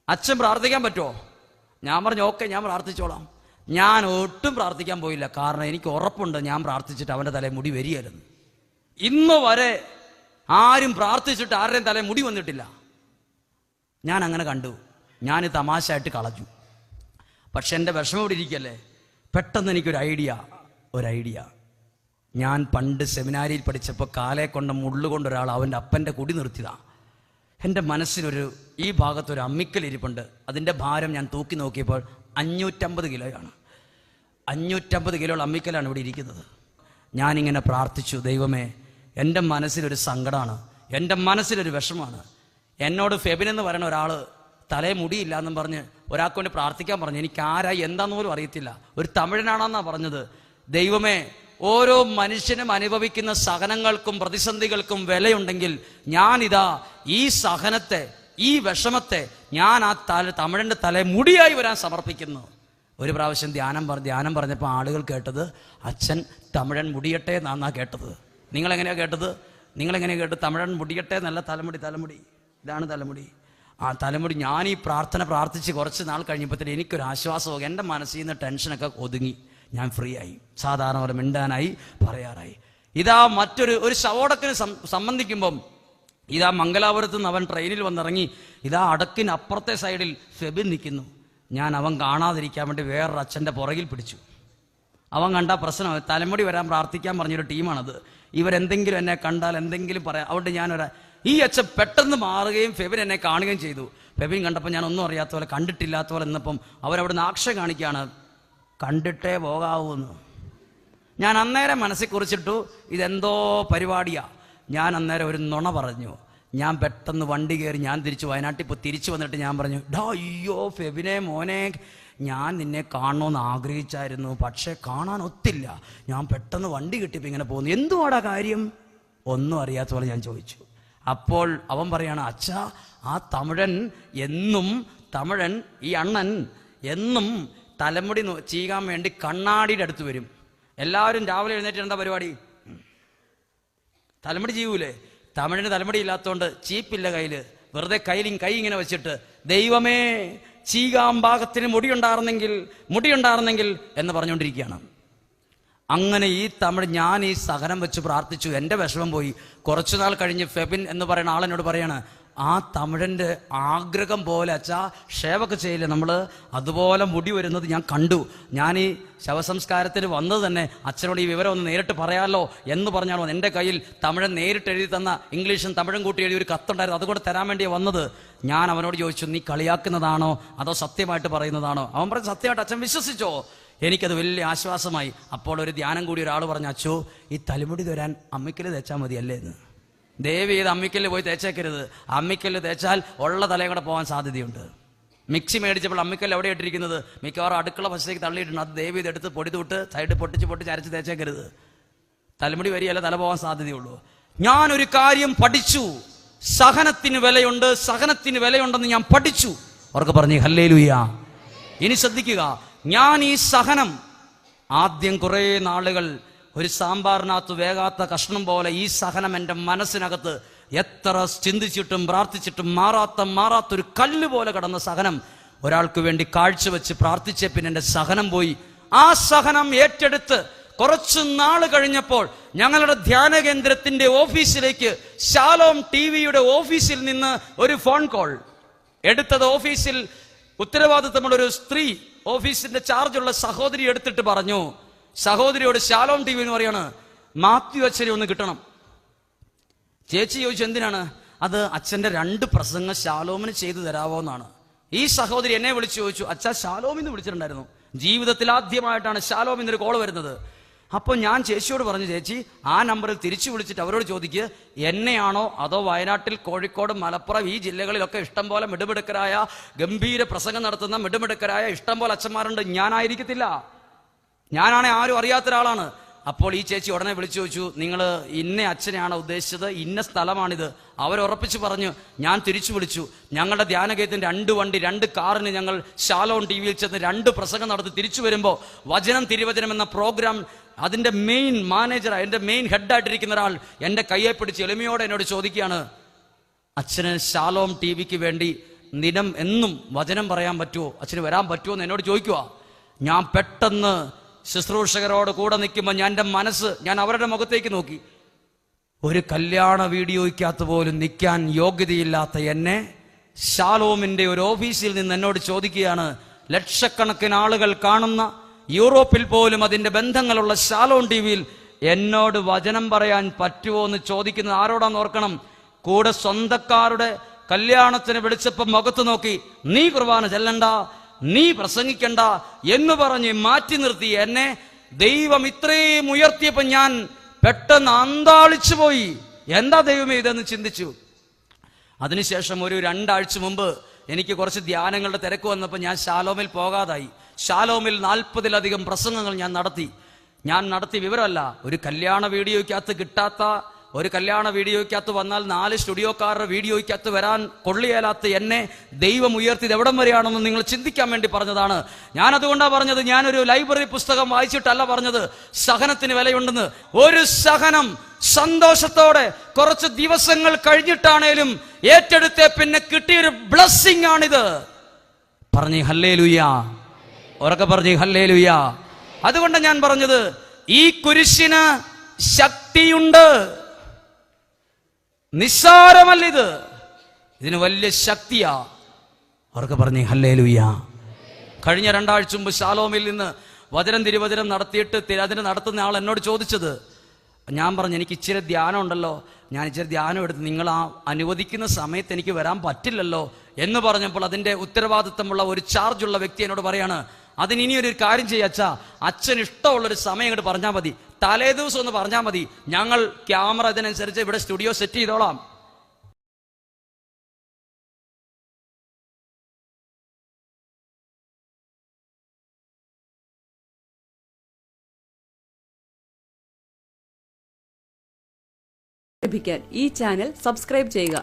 അച്ഛൻ പ്രാർത്ഥിക്കാൻ പറ്റുമോ? ഞാൻ പറഞ്ഞു, ഓക്കെ ഞാൻ പ്രാർത്ഥിച്ചോളാം. ഞാൻ ഒട്ടും പ്രാർത്ഥിക്കാൻ പോയില്ല, കാരണം എനിക്ക് ഉറപ്പുണ്ട് ഞാൻ പ്രാർത്ഥിച്ചിട്ട് അവൻ്റെ തലയിൽ മുടി വരികയായിരുന്നു. ഇന്ന് വരെ ആരും പ്രാർത്ഥിച്ചിട്ട് ആരുടെയും തലയിൽ മുടി വന്നിട്ടില്ല. ഞാൻ അങ്ങനെ കണ്ടു, ഞാൻ തമാശയായിട്ട് കളഞ്ഞു. പക്ഷെ എൻ്റെ വിഷമം ഇവിടെ ഇരിക്കല്ലേ, പെട്ടെന്ന് എനിക്കൊരു ഐഡിയ. ഞാൻ പണ്ട് സെമിനാരിയിൽ പഠിച്ചപ്പോൾ കാലെ കൊണ്ട മുള്ളുകൊണ്ടൊരാൾ അവൻ്റെ അപ്പൻ്റെ കുടി നിർത്തിയതാണ്. എൻ്റെ മനസ്സിലൊരു ഈ ഭാഗത്തൊരു അമ്മിക്കൽ ഇരിപ്പുണ്ട്. അതിൻ്റെ ഭാരം ഞാൻ തൂക്കി നോക്കിയപ്പോൾ 550 കിലോയാണ്. 550 കിലോ അമ്മിക്കലാണ് ഇവിടെ ഇരിക്കുന്നത്. ഞാനിങ്ങനെ പ്രാർത്ഥിച്ചു, ദൈവമേ, എൻ്റെ മനസ്സിലൊരു സങ്കടമാണ്, എൻ്റെ മനസ്സിലൊരു വിഷമമാണ്. എന്നോട് ഫെബിൻ എന്ന് പറയുന്ന ഒരാൾ തലേ മുടിയില്ല എന്നും പറഞ്ഞ് ഒരാൾക്ക് വേണ്ടി പ്രാർത്ഥിക്കാൻ പറഞ്ഞു. എനിക്ക് ആരായി എന്താന്ന് പോലും അറിയത്തില്ല, ഒരു തമിഴനാണെന്നാണ് പറഞ്ഞത്. ദൈവമേ, ഓരോ മനുഷ്യനും അനുഭവിക്കുന്ന സഹനങ്ങൾക്കും പ്രതിസന്ധികൾക്കും വിലയുണ്ടെങ്കിൽ ഞാനിതാ ഈ സഹനത്തെ, ഈ വിഷമത്തെ ഞാൻ ആ തമിഴൻ്റെ തലേ മുടിയായി വരാൻ സമർപ്പിക്കുന്നു. ഒരു പ്രാവശ്യം ധ്യാനം പറഞ്ഞപ്പോൾ ആളുകൾ കേട്ടത് അച്ഛൻ തമിഴൻ മുടിയട്ടെ എന്നാ കേട്ടത്. നിങ്ങളെങ്ങനെയാണ് കേട്ടത്? തമിഴൻ മുടിയട്ടെ എന്നല്ല, തലമുടി. ഇതാണ് തലമുടി. ആ തലമുടി ഞാൻ ഈ പ്രാർത്ഥിച്ച് കുറച്ച് നാൾ കഴിഞ്ഞപ്പോഴത്തേന് എനിക്കൊരു ആശ്വാസമൊക്കെ, എൻ്റെ മനസ്സിൽ നിന്ന് ടെൻഷനൊക്കെ ഒതുങ്ങി, ഞാൻ ഫ്രീ ആയി, സാധാരണ പോലെ മിണ്ടാനായി, പറയാറായി. ഇതാ ഒരു ശവോടക്കിന് സംബന്ധിക്കുമ്പം ഇതാ മംഗലാപുരത്ത് നിന്ന് അവൻ ട്രെയിനിൽ വന്നിറങ്ങി, ഇതാ അടക്കിന് അപ്പുറത്തെ സൈഡിൽ ഫെബിൻ നിൽക്കുന്നു. ഞാൻ അവൻ കാണാതിരിക്കാൻ വേണ്ടി വേറൊരു അച്ഛൻ്റെ പുറകിൽ പിടിച്ചു. അവൻ കണ്ട പ്രശ്നം, തലമുടി വരാൻ പ്രാർത്ഥിക്കാൻ പറഞ്ഞൊരു ടീമാണത്. ഇവരെന്തെങ്കിലും എന്നെ കണ്ടാൽ എന്തെങ്കിലും പറയാം. അതുകൊണ്ട് ഈ അച്ഛൻ പെട്ടെന്ന് മാറുകയും ഫെബിൻ എന്നെ കാണുകയും ചെയ്തു. ഫെബിൻ കണ്ടപ്പോൾ ഞാൻ ഒന്നും അറിയാത്ത പോലെ, കണ്ടിട്ടില്ലാത്ത പോലെ എന്നപ്പം അവരവിടെ നിന്ന് ആക്ഷേപം കാണിക്കുകയാണ്, കണ്ടിട്ടേ പോകാവൂന്ന്. ഞാൻ അന്നേരം മനസ്സിൽ കുറിച്ചിട്ടു ഇതെന്തോ പരിപാടിയാ. ഞാൻ അന്നേരം ഒരു നുണ പറഞ്ഞു. ഞാൻ പെട്ടെന്ന് വണ്ടി കയറി ഞാൻ വയനാട്ടിൽ ഇപ്പോൾ തിരിച്ചു വന്നിട്ട് ഞാൻ പറഞ്ഞു, അയ്യോ ഫെബിനെ മോനെ, ഞാൻ നിന്നെ കാണണമെന്ന് ആഗ്രഹിച്ചായിരുന്നു, പക്ഷേ കാണാൻ ഒത്തില്ല. ഞാൻ പെട്ടെന്ന് വണ്ടി കിട്ടിയപ്പോൾ ഇങ്ങനെ പോകുന്നു. എന്തുവാടാ കാര്യം? ഒന്നും അറിയാത്ത പോലെ ഞാൻ ചോദിച്ചു. അപ്പോൾ അവൻ പറയാണ്, അച്ഛാ ആ തമിഴൻ ഈ അണ്ണൻ എന്നും തലമുടി ചെയ്യാൻ വേണ്ടി കണ്ണാടിയുടെ അടുത്ത് വരും. എല്ലാവരും രാവിലെ എഴുന്നേറ്റ് എന്താ പരിപാടി? തലമുടി ചെയ്യൂലേ? തമിഴിന് തലമുടി ഇല്ലാത്തതുകൊണ്ട് ചീപ്പില്ല കയ്യിൽ, വെറുതെ കൈ ഇങ്ങനെ വെച്ചിട്ട്, ദൈവമേ ചീകാം ഭാഗത്തിന് മുടിയുണ്ടായിരുന്നെങ്കിൽ എന്ന് പറഞ്ഞുകൊണ്ടിരിക്കുകയാണ്. അങ്ങനെ ഞാൻ ഈ സഹനം വെച്ച് പ്രാർത്ഥിച്ചു. എൻ്റെ വിഷമം പോയി. കുറച്ചുനാൾ കഴിഞ്ഞ് ഫെബിൻ എന്ന് പറയുന്ന ആളെന്നോട് പറയാണ്, ആ തമിഴൻ്റെ ആഗ്രഹം പോലെ അച്ഛാ ഷേവൊക്കെ ചെയ്യില്ല നമ്മൾ, അതുപോലെ മുടി വരുന്നത് ഞാൻ കണ്ടു. ഞാൻ ഈ ശവസംസ്കാരത്തിന് വന്നത് തന്നെ അച്ഛനോട് ഈ വിവരം ഒന്ന് നേരിട്ട് പറയാമല്ലോ എന്ന് പറഞ്ഞാണോ. എൻ്റെ കയ്യിൽ തമിഴൻ നേരിട്ട് എഴുതി തന്ന ഇംഗ്ലീഷും തമിഴും കൂട്ടി എഴുതി ഒരു കത്തുണ്ടായിരുന്നു, അതുകൂടെ തരാൻ വേണ്ടിയാണ് വന്നത്. ഞാൻ അവനോട് ചോദിച്ചു, നീ കളിയാക്കുന്നതാണോ അതോ സത്യമായിട്ട് പറയുന്നതാണോ? അവൻ പറഞ്ഞു, സത്യമായിട്ട്. അച്ഛൻ വിശ്വസിച്ചോ? എനിക്കത് വലിയ ആശ്വാസമായി. അപ്പോൾ ഒരു ധ്യാനം കൂടി ഒരാൾ പറഞ്ഞു, അച്ഛോ ഈ തലമുടി തരാൻ അമ്മിക്കല് തേച്ചാൽ മതിയല്ലേ എന്ന്. ദയവ് ചെയ്ത് അമ്മിക്കല്ല് പോയി തേച്ചേക്കരുത്. അമ്മിക്കല്ല് തേച്ചാൽ ഉള്ള തലയും കൂടെ പോകാൻ സാധ്യതയുണ്ട്. മിക്സി മേടിച്ചപ്പോൾ അമ്മിക്കല്ല് എവിടെ ഇട്ടിരിക്കുന്നത്? മിക്കവാറും അടുക്കള വശത്തേക്ക് തള്ളിയിട്ടുണ്ട്. അത് ദയവ് ചെയ്ത് എടുത്ത് പൊടി തൊട്ട് സൈഡ് പൊട്ടിച്ച് അരച്ച് തേച്ചേക്കരുത്. തലമുടി വരികയല്ല, തല പോകാൻ സാധ്യതയുള്ളൂ. ഞാനൊരു കാര്യം പഠിച്ചു, സഹനത്തിന് വിലയുണ്ടെന്ന് ഞാൻ പഠിച്ചു. അവർക്ക് പറഞ്ഞു ഹല്ലേലൂയ. ഇനി ശ്രദ്ധിക്കുക, ഞാൻ ഈ സഹനം ആദ്യം കുറേ നാളുകൾ ഒരു സാമ്പാറിനകത്ത് വേകാത്ത കഷ്ണം പോലെ ഈ സഹനം എൻ്റെ മനസ്സിനകത്ത് എത്ര ചിന്തിച്ചിട്ടും പ്രാർത്ഥിച്ചിട്ടും മാറാത്തൊരു കല്ല് പോലെ കടന്ന സഹനം ഒരാൾക്ക് വേണ്ടി കാഴ്ചവെച്ച് പ്രാർത്ഥിച്ച പിന്നെ എൻ്റെ സഹനം പോയി. ആ സഹനം ഏറ്റെടുത്ത് കുറച്ചു നാൾ കഴിഞ്ഞപ്പോൾ ഞങ്ങളുടെ ധ്യാന കേന്ദ്രത്തിന്റെ ഓഫീസിലേക്ക് ശാലോം ടിവിയുടെ ഓഫീസിൽ നിന്ന് ഒരു ഫോൺ കോൾ എടുത്തത്. ഓഫീസിൽ ഉത്തരവാദിത്തമുള്ള ഒരു സ്ത്രീ, ഓഫീസിന്റെ ചാർജുള്ള സഹോദരി എടുത്തിട്ട് പറഞ്ഞു, സഹോദരിയോട് ശാലോം ടി വി എന്ന് പറയാണ്, മാത്യു അച്ഛനെ ഒന്ന് കിട്ടണം. ചേച്ചി ചോദിച്ചു, എന്തിനാണ്? അത് അച്ഛന്റെ 2 പ്രസംഗം ശാലോമിന് ചെയ്തു തരാവോ എന്നാണ്. ഈ സഹോദരി എന്നെ വിളിച്ചു ചോദിച്ചു, അച്ഛാ ശാലോമിന്ന് വിളിച്ചിട്ടുണ്ടായിരുന്നു. ജീവിതത്തിൽ ആദ്യമായിട്ടാണ് ശാലോമിന്നൊരു കോൾ വരുന്നത്. അപ്പോൾ ഞാൻ ചേച്ചിയോട് പറഞ്ഞു, ചേച്ചി ആ നമ്പറിൽ തിരിച്ചു വിളിച്ചിട്ട് അവരോട് ചോദിക്കുക, എന്നെയാണോ അതോ വയനാട്ടിൽ, കോഴിക്കോട്, മലപ്പുറം ഈ ജില്ലകളിലൊക്കെ ഇഷ്ടം പോലെ മിടുമിടുക്കരായ ഗംഭീര പ്രസംഗം നടത്തുന്ന മിടുമിടുക്കരായ ഇഷ്ടം പോലെ അച്ഛന്മാരുണ്ട്, ഞാനായിരിക്കത്തില്ല, ഞാനാണെ ആരും അറിയാത്ത ഒരാളാണ്. അപ്പോൾ ഈ ചേച്ചി ഉടനെ വിളിച്ചു ചോദിച്ചു, നിങ്ങൾ ഇന്ന അച്ഛനെയാണോ ഉദ്ദേശിച്ചത്? ഇന്ന സ്ഥലമാണിത്. അവരുറപ്പിച്ച് പറഞ്ഞു. ഞാൻ തിരിച്ചു വിളിച്ചു. ഞങ്ങളുടെ ധ്യാനകേന്ദ്രത്തിന്റെ 2 വണ്ടി 2 കാറിന് ഞങ്ങൾ ശാലോം ടി വിയിൽ ചെന്ന് 2 പ്രസംഗം നടത്തി തിരിച്ചു വരുമ്പോൾ വചനം തിരുവചനം എന്ന പ്രോഗ്രാം അതിന്റെ മെയിൻ മാനേജർ, എൻ്റെ മെയിൻ ഹെഡായിട്ടിരിക്കുന്ന ഒരാൾ എൻ്റെ കയ്യെ പിടിച്ച് എളിമയോടെ എന്നോട് ചോദിക്കുകയാണ്, അച്ഛന് ശാലോം ടി വിക്ക് വേണ്ടി എന്നും വചനം പറയാൻ പറ്റുമോ, അച്ഛന് വരാൻ പറ്റുമോ എന്ന് എന്നോട് ചോദിക്കുക. ഞാൻ പെട്ടെന്ന് ശുശ്രൂഷകരോട് കൂടെ നിൽക്കുമ്പോൾ എൻ്റെ മനസ്സ്, ഞാൻ അവരുടെ മുഖത്തേക്ക് നോക്കി. ഒരു കല്യാണ വീഡിയോയ്ക്കകത്ത് പോലും നിൽക്കാൻ യോഗ്യതയില്ലാത്ത എന്നെ ശാലോമിന്റെ ഒരു ഓഫീസിൽ നിന്ന് എന്നോട് ചോദിക്കുകയാണ്, ലക്ഷക്കണക്കിന് ആളുകൾ കാണുന്ന, യൂറോപ്പിൽ പോലും അതിന്റെ ബന്ധങ്ങളുള്ള ശാലോം ടി വിയിൽ എന്നോട് വചനം പറയാൻ പറ്റുമോ എന്ന് ചോദിക്കുന്നത് ആരോടാന്ന് ഓർക്കണം. കൂടെ സ്വന്തക്കാരുടെ കല്യാണത്തിന് വിളിച്ചപ്പോൾ മുഖത്ത് നോക്കി, നീ കുർബാന ചെല്ലണ്ട, നീ പ്രസംഗിക്കണ്ട എന്ന് പറഞ്ഞ് മാറ്റി നിർത്തി എന്നെ ദൈവം ഇത്രയും ഉയർത്തിയപ്പോൾ ഞാൻ പെട്ടെന്ന് അന്താളിച്ചു പോയി. എന്താ ദൈവമേ ഇതെന്ന് ചിന്തിച്ചു. അതിനുശേഷം ഒരു 2 ആഴ്ച മുമ്പ് എനിക്ക് കുറച്ച് ധ്യാനങ്ങളുടെ തിരക്ക് വന്നപ്പോൾ ഞാൻ ശാലോമിൽ പോകാതായി. ശാലോമിൽ 40-ലധികം പ്രസംഗങ്ങൾ ഞാൻ നടത്തി വിവരമല്ല. ഒരു കല്യാണ വീഡിയോയ്ക്കകത്ത് കിട്ടാത്ത, ഒരു കല്യാണ വീഡിയോയ്ക്കകത്ത് വന്നാൽ 4 സ്റ്റുഡിയോക്കാരുടെ വീഡിയോയ്ക്കകത്ത് വരാൻ കൊള്ളിയേലാത്ത എന്നെ ദൈവം ഉയർത്തിയത് എവിടം വരെയാണെന്ന് നിങ്ങൾ ചിന്തിക്കാൻ വേണ്ടി പറഞ്ഞതാണ്. ഞാൻ അതുകൊണ്ടാണ് പറഞ്ഞത്, ഞാനൊരു ലൈബ്രറി പുസ്തകം വായിച്ചിട്ടല്ല പറഞ്ഞത് സഹനത്തിന് വിലയുണ്ടെന്ന്. ഒരു സഹനം സന്തോഷത്തോടെ കുറച്ച് ദിവസങ്ങൾ കഴിഞ്ഞിട്ടാണേലും ഏറ്റെടുത്ത പിന്നെ കിട്ടിയൊരു ബ്ലെസ്സിംഗ് ആണിത്. പറഞ്ഞേ ഹല്ലേലൂയ, ഉറക്കെ പറഞ്ഞേ ഹല്ലേലൂയ. അതുകൊണ്ടാണ് ഞാൻ പറഞ്ഞത്, ഈ കുരിശിന് ശക്തിയുണ്ട്, നിസ്സാരമല്ല ഇതിന് വലിയ ശക്തിയാ. അവർക്ക് പറഞ്ഞേ ഹല്ലേലൂയ. കഴിഞ്ഞ 2 ആഴ്ച മുമ്പ് ശാലോമിൽ നിന്ന് വചനം തിരുവചനം നടത്തിയിട്ട് അതിന് നടത്തുന്ന ആൾ എന്നോട് ചോദിച്ചത്, ഞാൻ പറഞ്ഞു എനിക്ക് ഇച്ചിരി ധ്യാനം ഉണ്ടല്ലോ, ഞാൻ ഇച്ചിരി ധ്യാനം എടുത്ത് നിങ്ങൾ ആ അനുവദിക്കുന്ന സമയത്ത് എനിക്ക് വരാൻ പറ്റില്ലല്ലോ എന്ന് പറഞ്ഞപ്പോൾ അതിൻ്റെ ഉത്തരവാദിത്തമുള്ള ഒരു ചാർജുള്ള വ്യക്തി എന്നോട് പറയാണ്, അതിനി ഒരു കാര്യം ചെയ്യാ, അച്ഛൻ ഇഷ്ടമുള്ളൊരു സമയം ഇങ്ങോട്ട് പറഞ്ഞാൽ മതി, തലേദിവസം ഒന്ന് പറഞ്ഞാൽ മതി, ഞങ്ങൾ ക്യാമറ ഇതിനനുസരിച്ച് ഇവിടെ സ്റ്റുഡിയോ സെറ്റ് ചെയ്തോളാം. ലഭിക്കാൻ ഈ ചാനൽ സബ്സ്ക്രൈബ് ചെയ്യുക.